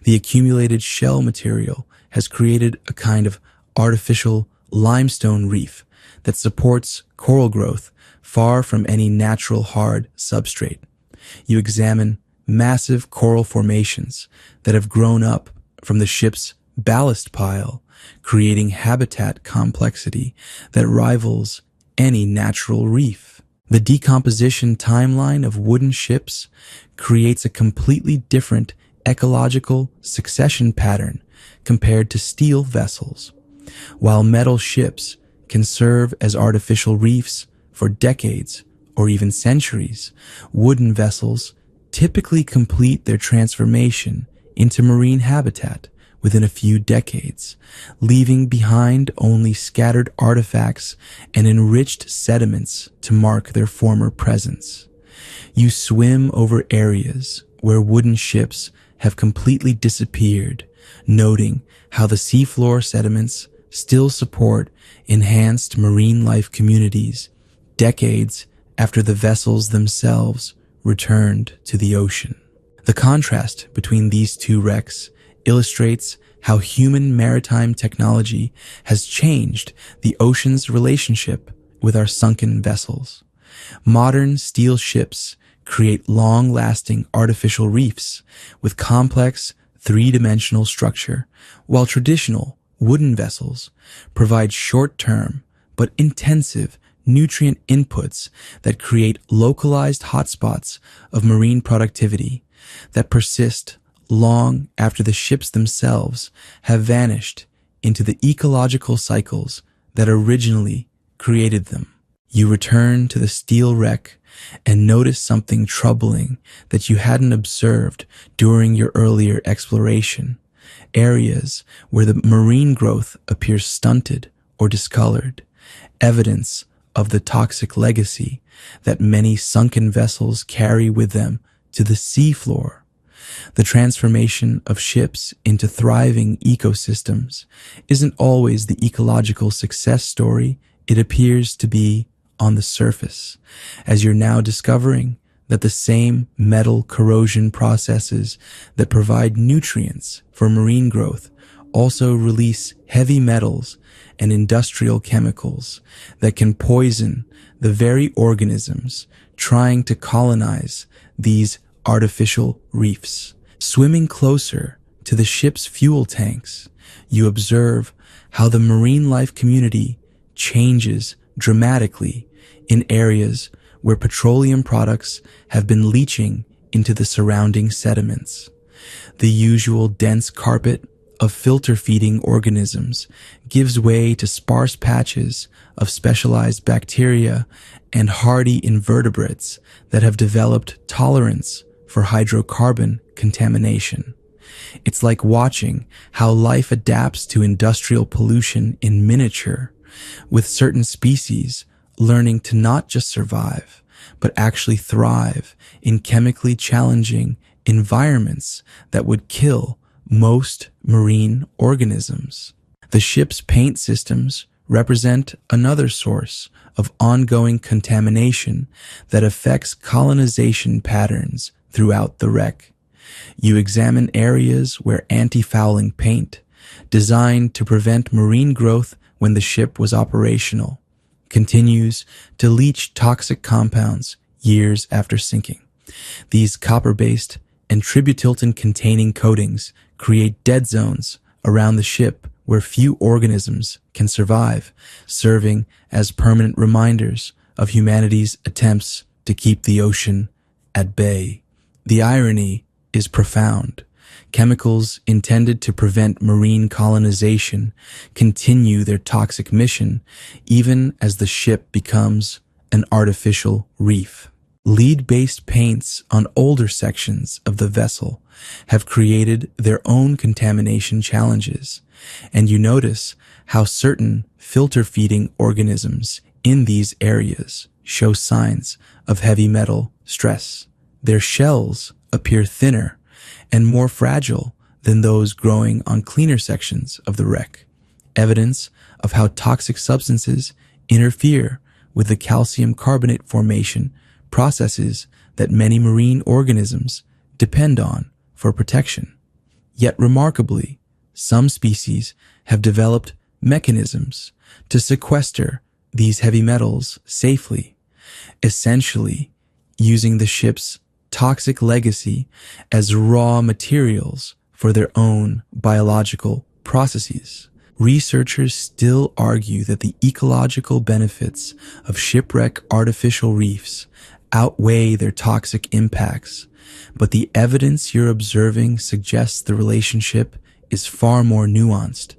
The accumulated shell material has created a kind of artificial limestone reef that supports coral growth far from any natural hard substrate. You examine massive coral formations that have grown up from the ship's ballast pile, creating habitat complexity that rivals any natural reef. The decomposition timeline of wooden ships creates a completely different ecological succession pattern compared to steel vessels. While metal ships can serve as artificial reefs for decades or even centuries, wooden vessels typically complete their transformation into marine habitat within a few decades, leaving behind only scattered artifacts and enriched sediments to mark their former presence. You swim over areas where wooden ships have completely disappeared, noting how the seafloor sediments still support enhanced marine life communities decades after the vessels themselves returned to the ocean. The contrast between these two wrecks illustrates how human maritime technology has changed the ocean's relationship with our sunken vessels. Modern steel ships create long-lasting artificial reefs with complex three-dimensional structure, while traditional wooden vessels provide short-term but intensive nutrient inputs that create localized hotspots of marine productivity that persist long after the ships themselves have vanished into the ecological cycles that originally created them. You return to the steel wreck and notice something troubling that you hadn't observed during your earlier exploration. Areas where the marine growth appears stunted or discolored, evidence of the toxic legacy that many sunken vessels carry with them to the seafloor. The transformation of ships into thriving ecosystems isn't always the ecological success story it appears to be on the surface, as you're now discovering that the same metal corrosion processes that provide nutrients for marine growth also release heavy metals and industrial chemicals that can poison the very organisms trying to colonize these artificial reefs. Swimming closer to the ship's fuel tanks, you observe how the marine life community changes dramatically in areas where petroleum products have been leaching into the surrounding sediments. The usual dense carpet of filter-feeding organisms gives way to sparse patches of specialized bacteria and hardy invertebrates that have developed tolerance for hydrocarbon contamination. It's like watching how life adapts to industrial pollution in miniature, with certain species learning to not just survive, but actually thrive in chemically challenging environments that would kill most marine organisms. The ship's paint systems represent another source of ongoing contamination that affects colonization patterns throughout the wreck. You examine areas where anti-fouling paint, designed to prevent marine growth when the ship was operational, continues to leach toxic compounds years after sinking. These copper-based and tributyl-containing coatings create dead zones around the ship where few organisms can survive, serving as permanent reminders of humanity's attempts to keep the ocean at bay. The irony is profound. Chemicals intended to prevent marine colonization continue their toxic mission even as the ship becomes an artificial reef. Lead-based paints on older sections of the vessel have created their own contamination challenges, and you notice how certain filter-feeding organisms in these areas show signs of heavy metal stress. Their shells appear thinner and more fragile than those growing on cleaner sections of the wreck, evidence of how toxic substances interfere with the calcium carbonate formation processes that many marine organisms depend on for protection. Yet remarkably, some species have developed mechanisms to sequester these heavy metals safely, essentially using the ship's toxic legacy as raw materials for their own biological processes. Researchers still argue that the ecological benefits of shipwreck artificial reefs outweigh their toxic impacts, but the evidence you're observing suggests the relationship is far more nuanced.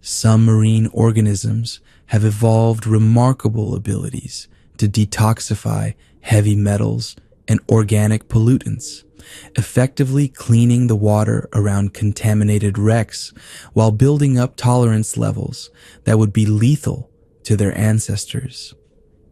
Some marine organisms have evolved remarkable abilities to detoxify heavy metals and organic pollutants, effectively cleaning the water around contaminated wrecks while building up tolerance levels that would be lethal to their ancestors.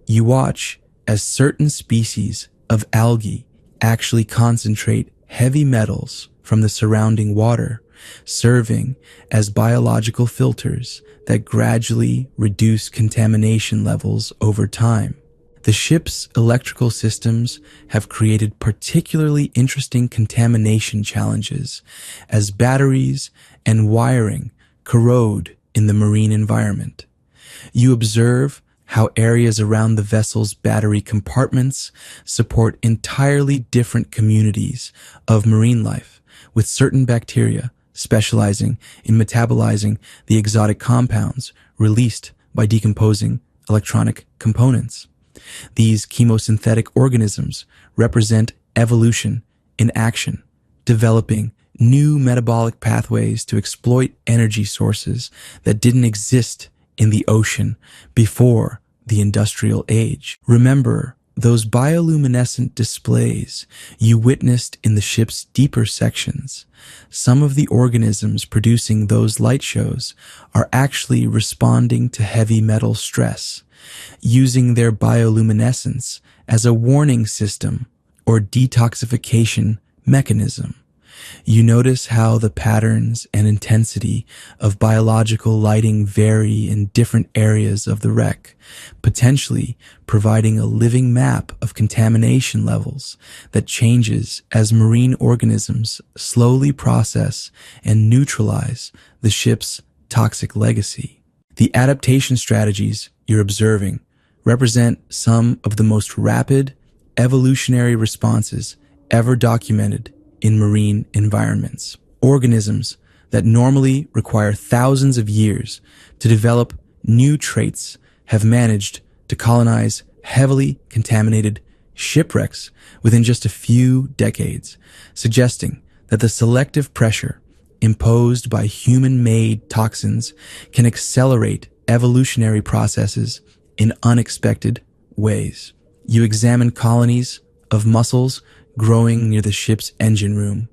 You watch as certain species of algae actually concentrate heavy metals from the surrounding water, serving as biological filters that gradually reduce contamination levels over time. The ship's electrical systems have created particularly interesting contamination challenges as batteries and wiring corrode in the marine environment. You observe how areas around the vessel's battery compartments support entirely different communities of marine life, with certain bacteria specializing in metabolizing the exotic compounds released by decomposing electronic components. These chemosynthetic organisms represent evolution in action, developing new metabolic pathways to exploit energy sources that didn't exist in the ocean before the industrial age. Remember those bioluminescent displays you witnessed in the ship's deeper sections. Some of the organisms producing those light shows are actually responding to heavy metal stress, using their bioluminescence as a warning system or detoxification mechanism. You notice how the patterns and intensity of biological lighting vary in different areas of the wreck, potentially providing a living map of contamination levels that changes as marine organisms slowly process and neutralize the ship's toxic legacy. The adaptation strategies you're observing represent some of the most rapid evolutionary responses ever documented in marine environments. Organisms that normally require thousands of years to develop new traits have managed to colonize heavily contaminated shipwrecks within just a few decades, suggesting that the selective pressure imposed by human-made toxins can accelerate evolutionary processes in unexpected ways. You examine colonies of mussels growing near the ship's engine room,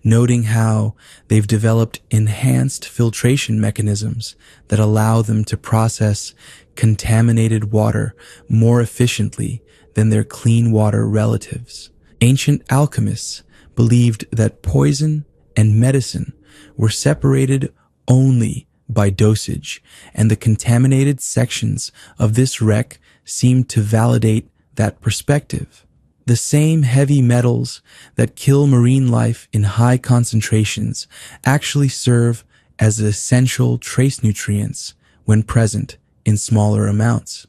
noting how they've developed enhanced filtration mechanisms that allow them to process contaminated water more efficiently than their clean water relatives. Ancient alchemists believed that poison and medicine were separated only by dosage, and the contaminated sections of this wreck seemed to validate that perspective. The same heavy metals that kill marine life in high concentrations actually serve as essential trace nutrients when present in smaller amounts.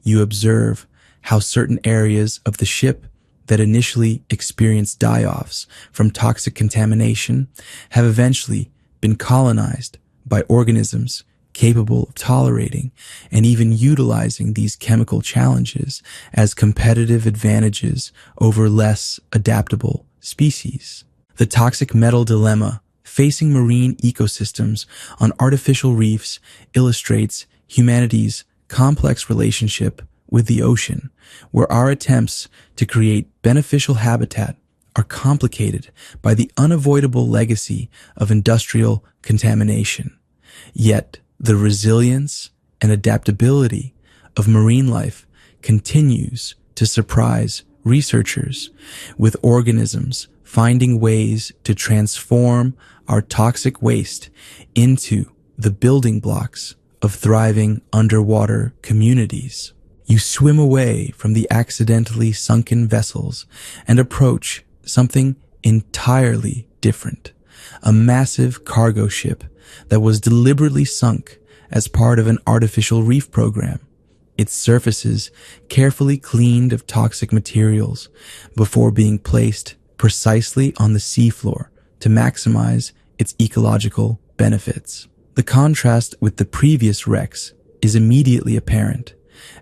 You observe how certain areas of the ship that initially experienced die-offs from toxic contamination have eventually been colonized by organisms capable of tolerating and even utilizing these chemical challenges as competitive advantages over less adaptable species. The toxic metal dilemma facing marine ecosystems on artificial reefs illustrates humanity's complex relationship with the ocean, where our attempts to create beneficial habitat are complicated by the unavoidable legacy of industrial contamination. Yet, the resilience and adaptability of marine life continues to surprise researchers, with organisms finding ways to transform our toxic waste into the building blocks of thriving underwater communities. You swim away from the accidentally sunken vessels and approach something entirely different, a massive cargo ship that was deliberately sunk as part of an artificial reef program, its surfaces carefully cleaned of toxic materials before being placed precisely on the seafloor to maximize its ecological benefits. The contrast with the previous wrecks is immediately apparent,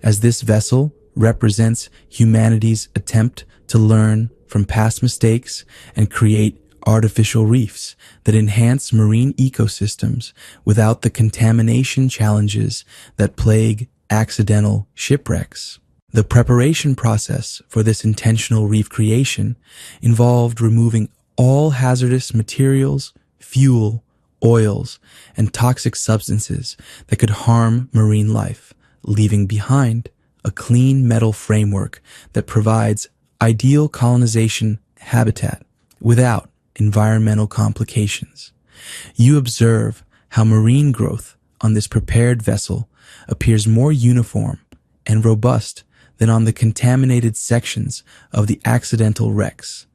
as this vessel represents humanity's attempt to learn from past mistakes and create artificial reefs that enhance marine ecosystems without the contamination challenges that plague accidental shipwrecks. The preparation process for this intentional reef creation involved removing all hazardous materials, fuel, oils, and toxic substances that could harm marine life, leaving behind a clean metal framework that provides ideal colonization habitat without environmental complications. You observe how marine growth on this prepared vessel appears more uniform and robust than on the contaminated sections of the accidental wrecks,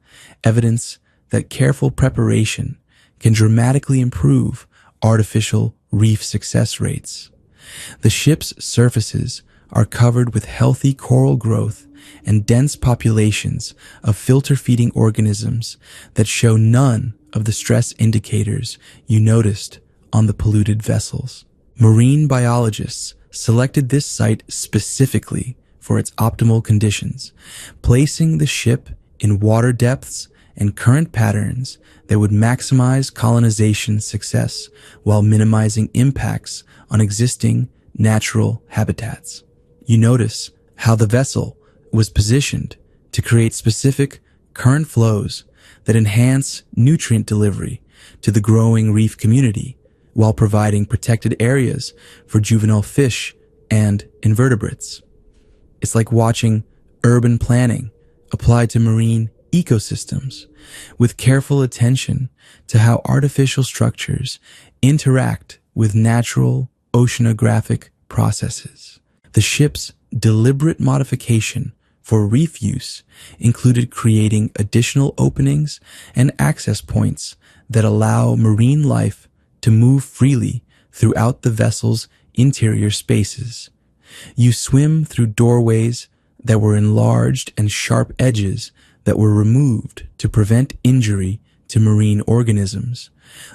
evidence that careful preparation can dramatically improve artificial reef success rates. The ship's surfaces are covered with healthy coral growth and dense populations of filter-feeding organisms that show none of the stress indicators you noticed on the polluted vessels. Marine biologists selected this site specifically for its optimal conditions, placing the ship in water depths and current patterns that would maximize colonization success while minimizing impacts on existing natural habitats. You notice how the vessel was positioned to create specific current flows that enhance nutrient delivery to the growing reef community while providing protected areas for juvenile fish and invertebrates. It's like watching urban planning applied to marine ecosystems, with careful attention to how artificial structures interact with natural oceanographic processes. The ship's deliberate modification for reef use included creating additional openings and access points that allow marine life to move freely throughout the vessel's interior spaces. You swim through doorways that were enlarged and sharp edges that were removed to prevent injury to marine organisms,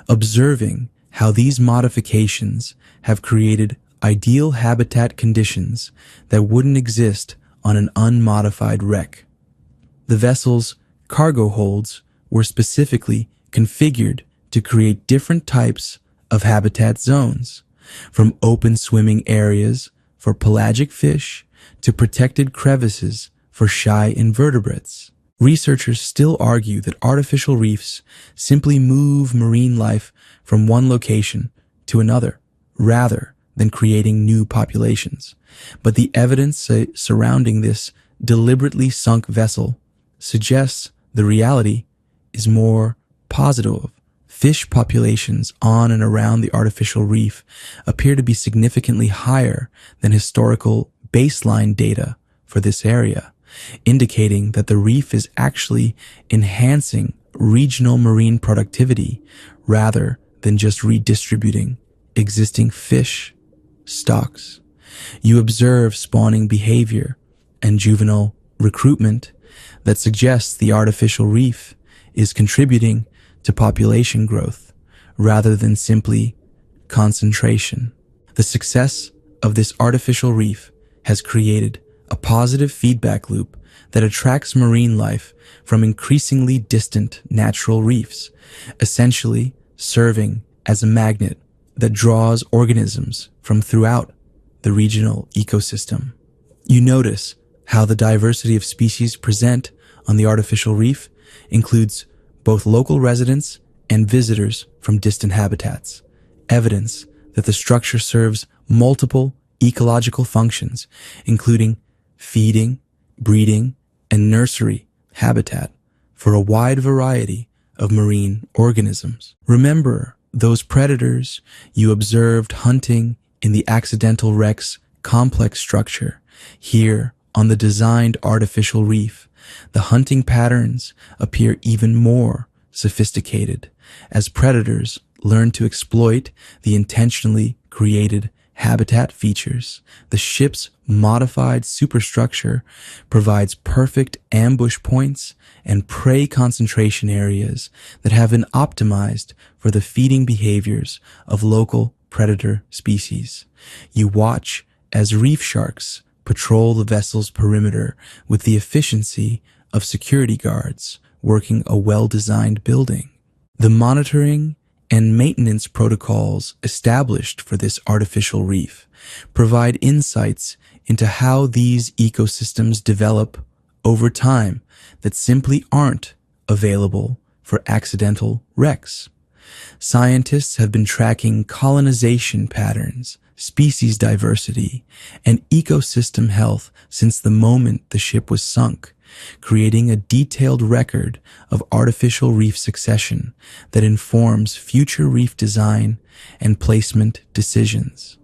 observing how these modifications have created ideal habitat conditions that wouldn't exist on an unmodified wreck. The vessel's cargo holds were specifically configured to create different types of habitat zones, from open swimming areas for pelagic fish to protected crevices for shy invertebrates. Researchers still argue that artificial reefs simply move marine life from one location to another, rather than creating new populations. But the evidence surrounding this deliberately sunk vessel suggests the reality is more positive. Fish populations on and around the artificial reef appear to be significantly higher than historical baseline data for this area, indicating that the reef is actually enhancing regional marine productivity rather than just redistributing existing fish stocks. You observe spawning behavior and juvenile recruitment that suggests the artificial reef is contributing to population growth rather than simply concentration. The success of this artificial reef has created a positive feedback loop that attracts marine life from increasingly distant natural reefs, essentially serving as a magnet that draws organisms from throughout the regional ecosystem. You notice how the diversity of species present on the artificial reef includes both local residents and visitors from distant habitats, evidence that the structure serves multiple ecological functions, including feeding, breeding, and nursery habitat for a wide variety of marine organisms. Remember those predators you observed hunting in the accidental wreck's complex structure. Here, on the designed artificial reef, the hunting patterns appear even more sophisticated as predators learn to exploit the intentionally created habitat features. The ship's modified superstructure provides perfect ambush points and prey concentration areas that have been optimized for the feeding behaviors of local predator species. You watch as reef sharks patrol the vessel's perimeter with the efficiency of security guards working a well-designed building. The monitoring and maintenance protocols established for this artificial reef provide insights into how these ecosystems develop over time that simply aren't available for accidental wrecks. Scientists have been tracking colonization patterns, species diversity, and ecosystem health since the moment the ship was sunk, creating a detailed record of artificial reef succession that informs future reef design and placement decisions.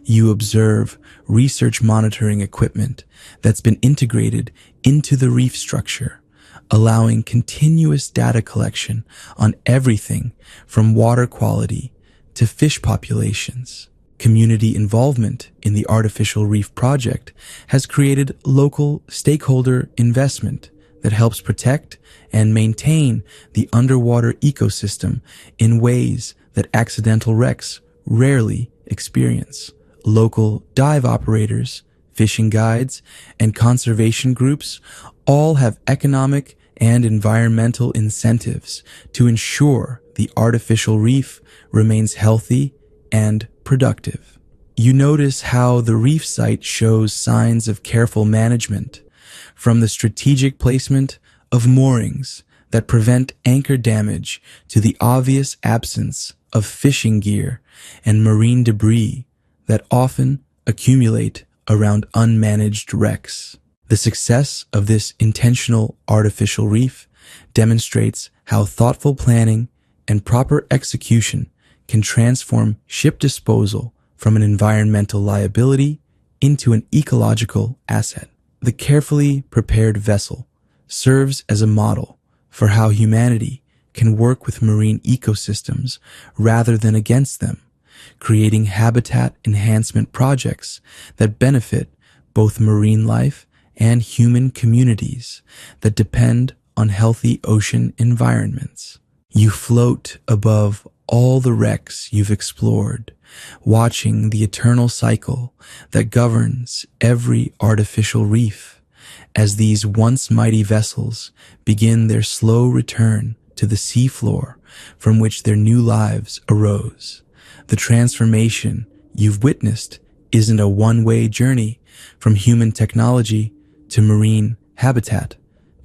You observe research monitoring equipment that's been integrated into the reef structure, allowing continuous data collection on everything from water quality to fish populations. Community involvement in the artificial reef project has created local stakeholder investment that helps protect and maintain the underwater ecosystem in ways that accidental wrecks rarely experience. Local dive operators, fishing guides, and conservation groups all have economic and environmental incentives to ensure the artificial reef remains healthy and productive. You notice how the reef site shows signs of careful management, from the strategic placement of moorings that prevent anchor damage to the obvious absence of fishing gear and marine debris that often accumulate around unmanaged wrecks. The success of this intentional artificial reef demonstrates how thoughtful planning and proper execution can transform ship disposal from an environmental liability into an ecological asset. The carefully prepared vessel serves as a model for how humanity can work with marine ecosystems rather than against them, creating habitat enhancement projects that benefit both marine life and human communities that depend on healthy ocean environments. You float above all the wrecks you've explored, watching the eternal cycle that governs every artificial reef as these once mighty vessels begin their slow return to the seafloor from which their new lives arose. The transformation you've witnessed isn't a one-way journey from human technology to marine habitat,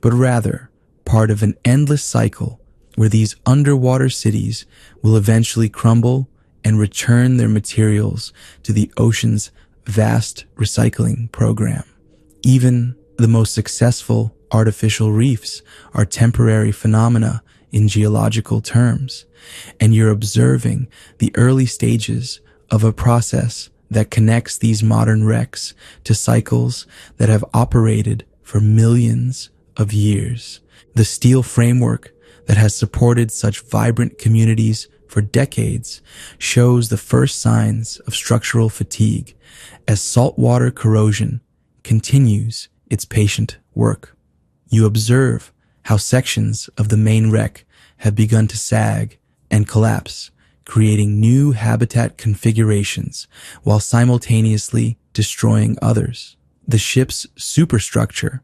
but rather part of an endless cycle where these underwater cities will eventually crumble and return their materials to the ocean's vast recycling program. Even the most successful artificial reefs are temporary phenomena in geological terms, and you're observing the early stages of a process that connects these modern wrecks to cycles that have operated for millions of years. The steel framework that has supported such vibrant communities for decades shows the first signs of structural fatigue as saltwater corrosion continues its patient work. You observe how sections of the main wreck have begun to sag and collapse, creating new habitat configurations while simultaneously destroying others. The ship's superstructure,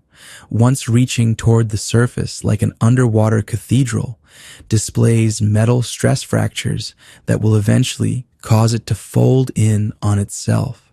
once reaching toward the surface like an underwater cathedral, displays metal stress fractures that will eventually cause it to fold in on itself.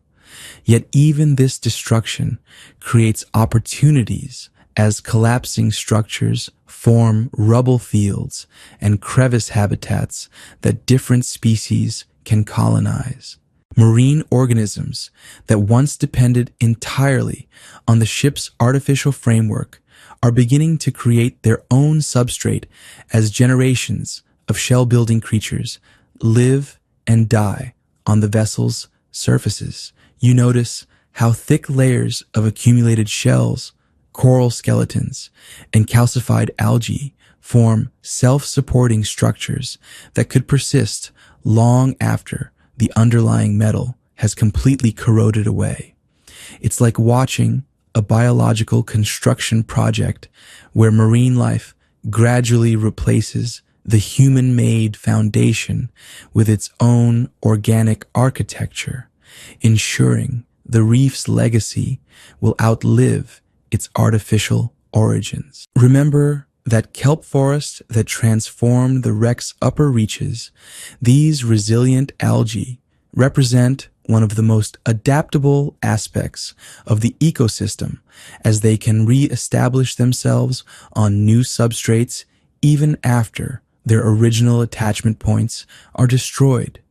Yet even this destruction creates opportunities as collapsing structures form rubble fields and crevice habitats that different species can colonize. Marine organisms that once depended entirely on the ship's artificial framework are beginning to create their own substrate as generations of shell-building creatures live and die on the vessel's surfaces. You notice how thick layers of accumulated shells, coral skeletons, and calcified algae form self-supporting structures that could persist long after the underlying metal has completely corroded away. It's like watching a biological construction project where marine life gradually replaces the human-made foundation with its own organic architecture, ensuring the reef's legacy will outlive its artificial origins. Remember that kelp forest that transformed the wreck's upper reaches. These resilient algae represent one of the most adaptable aspects of the ecosystem, as they can re-establish themselves on new substrates even after their original attachment points are destroyed.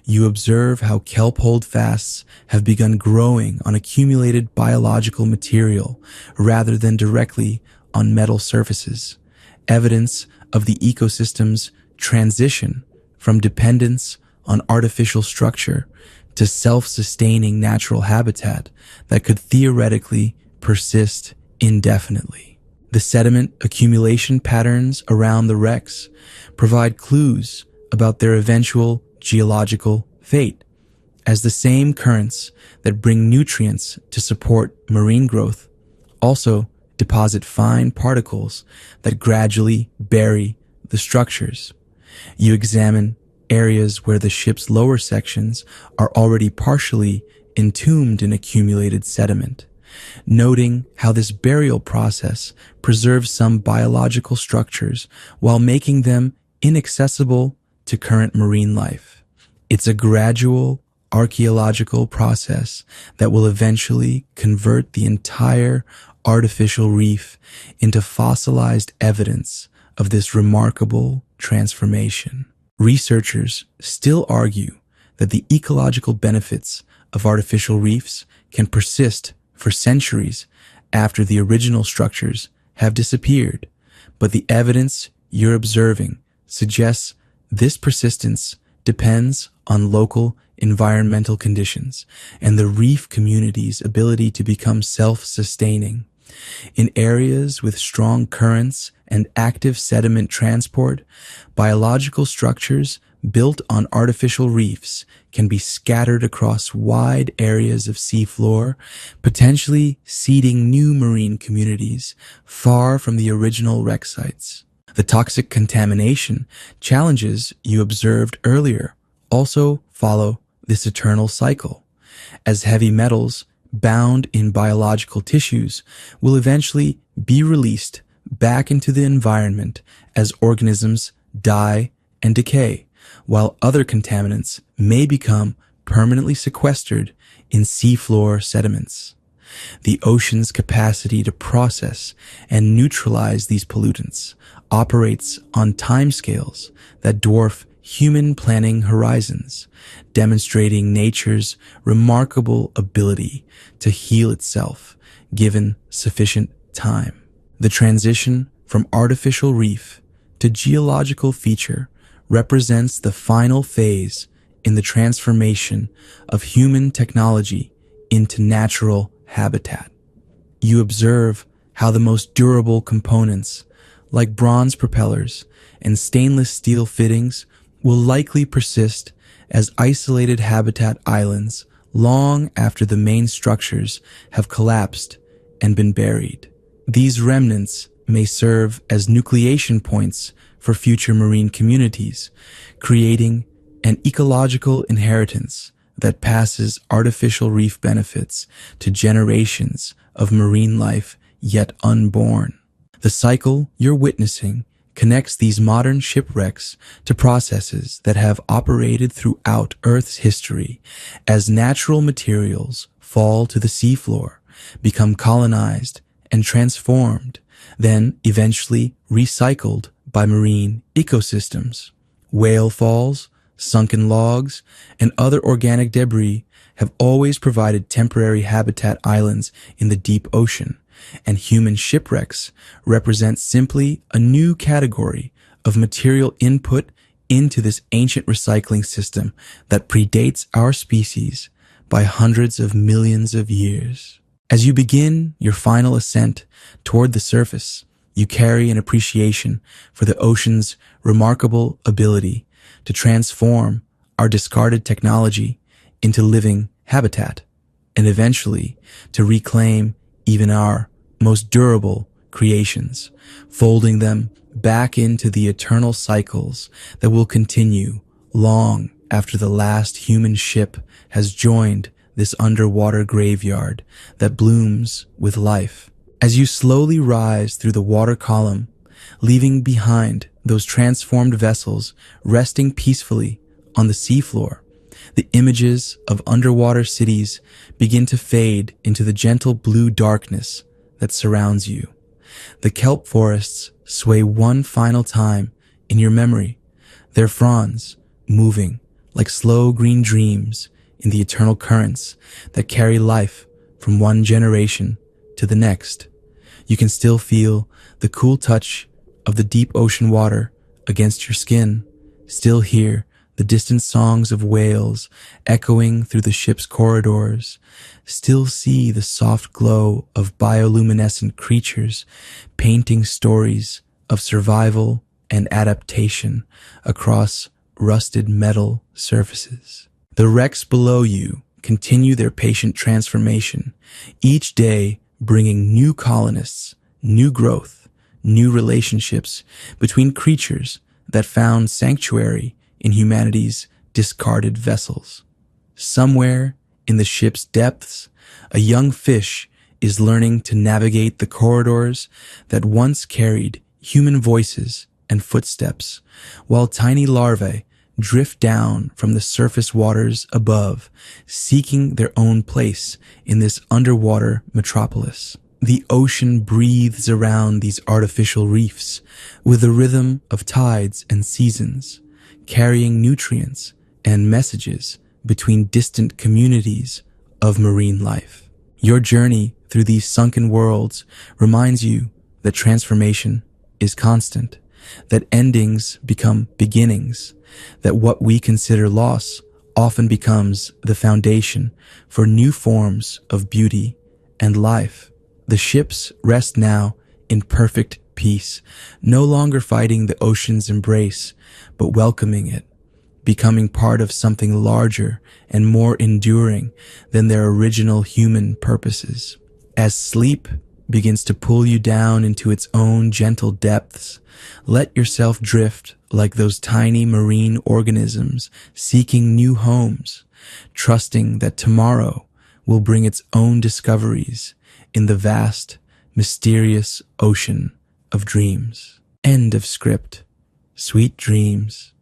You observe how kelp holdfasts have begun growing on accumulated biological material rather than directly on metal surfaces, evidence of the ecosystem's transition from dependence on artificial structure to self-sustaining natural habitat that could theoretically persist indefinitely. The sediment accumulation patterns around the wrecks provide clues about their eventual geological fate, as the same currents that bring nutrients to support marine growth also deposit fine particles that gradually bury the structures. You examine areas where the ship's lower sections are already partially entombed in accumulated sediment, noting how this burial process preserves some biological structures while making them inaccessible to current marine life. It's a gradual archaeological process that will eventually convert the entire artificial reef into fossilized evidence of this remarkable transformation. Researchers still argue that the ecological benefits of artificial reefs can persist for centuries after the original structures have disappeared, but the evidence you're observing suggests this persistence depends on local environmental conditions and the reef community's ability to become self-sustaining. In areas with strong currents and active sediment transport, biological structures built on artificial reefs can be scattered across wide areas of seafloor, potentially seeding new marine communities far from the original wreck sites. The toxic contamination challenges you observed earlier also follow this eternal cycle, as heavy metals bound in biological tissues will eventually be released back into the environment as organisms die and decay, while other contaminants may become permanently sequestered in seafloor sediments. The ocean's capacity to process and neutralize these pollutants operates on timescales that dwarf human planning horizons, demonstrating nature's remarkable ability to heal itself given sufficient time. The transition from artificial reef to geological feature represents the final phase in the transformation of human technology into natural habitat. You observe how the most durable components, like bronze propellers and stainless steel fittings, will likely persist as isolated habitat islands long after the main structures have collapsed and been buried. These remnants may serve as nucleation points for future marine communities, creating an ecological inheritance that passes artificial reef benefits to generations of marine life yet unborn. The cycle you're witnessing connects these modern shipwrecks to processes that have operated throughout Earth's history as natural materials fall to the seafloor, become colonized and transformed, then eventually recycled by marine ecosystems. Whale falls, sunken logs, and other organic debris have always provided temporary habitat islands in the deep ocean, and human shipwrecks represent simply a new category of material input into this ancient recycling system that predates our species by hundreds of millions of years. As you begin your final ascent toward the surface, you carry an appreciation for the ocean's remarkable ability to transform our discarded technology into living habitat, and eventually to reclaim even our most durable creations, folding them back into the eternal cycles that will continue long after the last human ship has joined this underwater graveyard that blooms with life. As you slowly rise through the water column, leaving behind those transformed vessels resting peacefully on the seafloor, the images of underwater cities begin to fade into the gentle blue darkness that surrounds you. The kelp forests sway one final time in your memory, their fronds moving like slow green dreams in the eternal currents that carry life from one generation to the next. You can still feel the cool touch of the deep ocean water against your skin, still hear the distant songs of whales echoing through the ship's corridors, still see the soft glow of bioluminescent creatures painting stories of survival and adaptation across rusted metal surfaces. The wrecks below you continue their patient transformation, each day bringing new colonists, new growth, new relationships between creatures that found sanctuary in humanity's discarded vessels. Somewhere in the ship's depths, a young fish is learning to navigate the corridors that once carried human voices and footsteps, while tiny larvae drift down from the surface waters above, seeking their own place in this underwater metropolis. The ocean breathes around these artificial reefs with the rhythm of tides and seasons, carrying nutrients and messages between distant communities of marine life. Your journey through these sunken worlds reminds you that transformation is constant, that endings become beginnings, that what we consider loss often becomes the foundation for new forms of beauty and life. The ships rest now in perfect peace, no longer fighting the ocean's embrace, but welcoming it, becoming part of something larger and more enduring than their original human purposes. As sleep begins to pull you down into its own gentle depths, let yourself drift like those tiny marine organisms seeking new homes, trusting that tomorrow will bring its own discoveries in the vast, mysterious ocean of dreams. End of script. Sweet dreams.